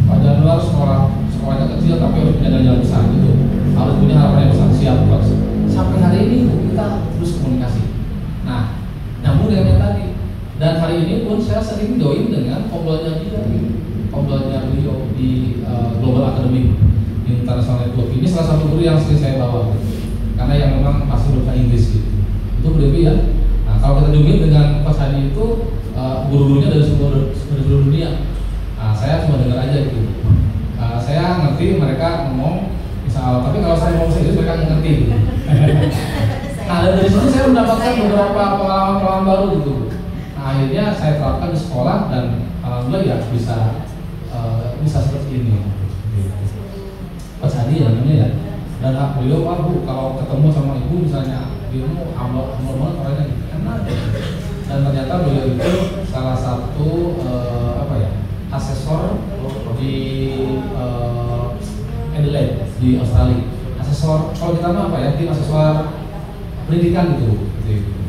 Pak Januar sekolahnya kecil tapi harus punya jalan besar gitu, harus punya harapan yang besar, siap Pak. Sampai hari ini kita terus komunikasi. Nah nyambung dengan yang tadi. Dan hari ini pun saya sering join dengan komblanya beliau di Global Academy International Network. Ini salah satu guru yang sering saya bawa gitu. Karena yang memang masih berbahasa Inggris gitu. Itu berlebih ya. Nah kalau kita join dengan Coach Hadi itu guru-gurunya dari seluruh dunia. Nah, saya cuma dengar aja gitu. Saya ngerti mereka ngomong insya Allah, tapi kalau saya ngomong serius mereka nggak ngerti gitu. Nah dari situ saya mendapatkan beberapa pengalaman baru gitu. Nah akhirnya saya terapkan di sekolah dan alhamdulillah ya bisa seperti ini. Pas Hadi ya namanya ya. Dan beliau Bu kalau ketemu sama ibu misalnya dia mau humble banget orangnya gitu, enak. Dan ternyata beliau itu salah satu asesor di Adelaide di Australia. Asesor kalau kita tim asesor pendidikan gitu.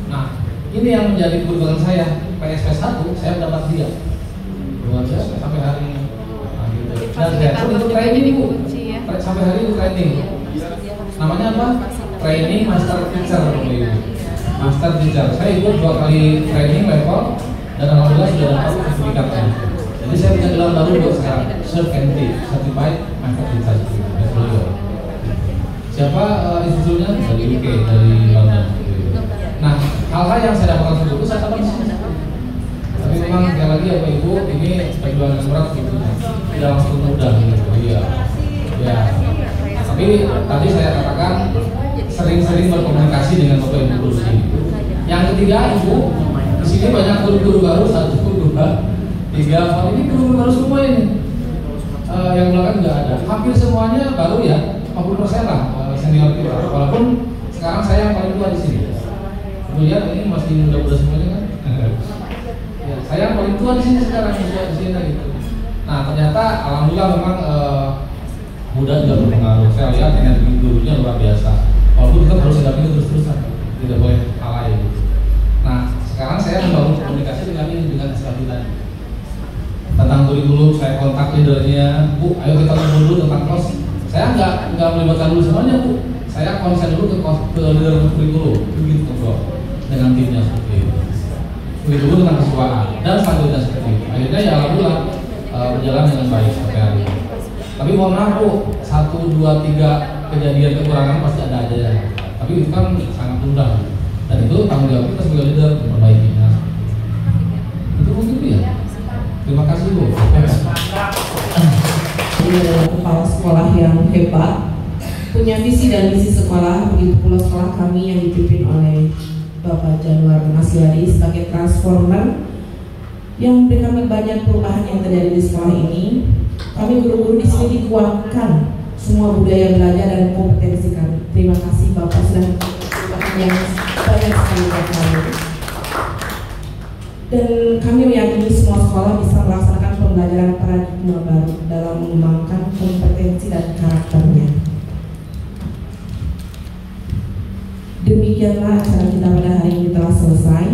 Nah ini yang menjadi keberuntungan saya. PSP 1 saya mendapat dia luar biasa sampai hari ini. Nah, gitu. Dan saya pun itu training Bu. Sampai hari ini training. Namanya apa? Training Master Teacher Master Teacher. Saya ikut 2 kali training level dan alhamdulillah sudah dapat sertifikatnya. Jadi saya punya gelar baru untuk sekarang, CertMT, Certified Master Teacher. Siapa institusinya? Dari UK, dari London. Nah, hal-hal yang saya dapatkan itu saya dapat di sini. Tapi memang sekali lagi Bapak Ibu, ini perjuangan yang berat gitu. Tidak langsung mudah gitu. Iya. Ya. Tapi tadi saya katakan sering-sering berkomunikasi dengan Bapak Ibu guru sini. Yang ketiga Ibu, di sini banyak guru-guru baru, 1, 2, 3, 4 ini guru baru semua ini. Yang belakang nggak ada. Hampir semuanya baru ya, 50% lah senior kita. Walaupun sekarang saya yang paling tua di sini. Kemudian ini masih muda-muda semuanya kan. Ya, saya yang paling tua di sini sekarang di sini gitu. Nah ternyata alhamdulillah memang muda juga berpengaruh. Saya lihat energi gurunya luar biasa. Walaupun kita harus dampingi terus-terusan, tidak boleh kalah gitu. Nah sekarang saya membangun komunikasi dengan SKB tadi. Tentang kurikulum saya kontak leadernya, Bu, ayo kita ngobrol dulu tentang kos. Saya nggak melibatkan dulu semuanya Bu. Saya konsen dulu ke leader kurikulum, begitu ngobrol dengan timnya seperti itu. begitu pun dengan keseruan dan selanjutnya seperti itu. Akhirnya ya alhamdulillah berjalan dengan baik sampai hari ini. Tapi mohon maaf Bu, 1, 2, 3 kejadian kekurangan pasti ada aja ya. Tapi itu kan sangat mudah dan itu tanggung jawab kita sebagai leader memperbaikinya. Itu mungkin ya. Terima kasih Bu. Kepala sekolah yang hebat, punya visi dan misi sekolah, begitu pula sekolah kami yang dipimpin oleh Bapak Januar Masyari sebagai transformer yang memberikan banyak perubahan yang terjadi di sekolah ini. Kami guru-guru di sini dikuatkan semua budaya belajar dan kompetensi kami. Terima kasih Bapak sudah memberikan yang banyak sekali buat kami. Dan kami meyakini semua sekolah bisa melaksanakan pembelajaran paradigma baru dalam mengembangkan kompetensi dan karakternya. Demikianlah acara kita pada hari ini telah selesai.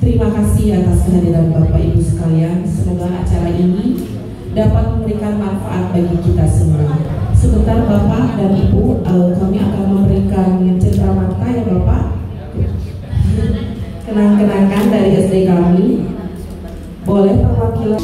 Terima kasih atas kehadiran Bapak Ibu sekalian. Semoga acara ini dapat memberikan manfaat bagi kita semua. Sebentar Bapak dan Ibu, kami akan memberikan cenderamata ya Bapak, kenang-kenangan dari SD kami. Boleh perwakilan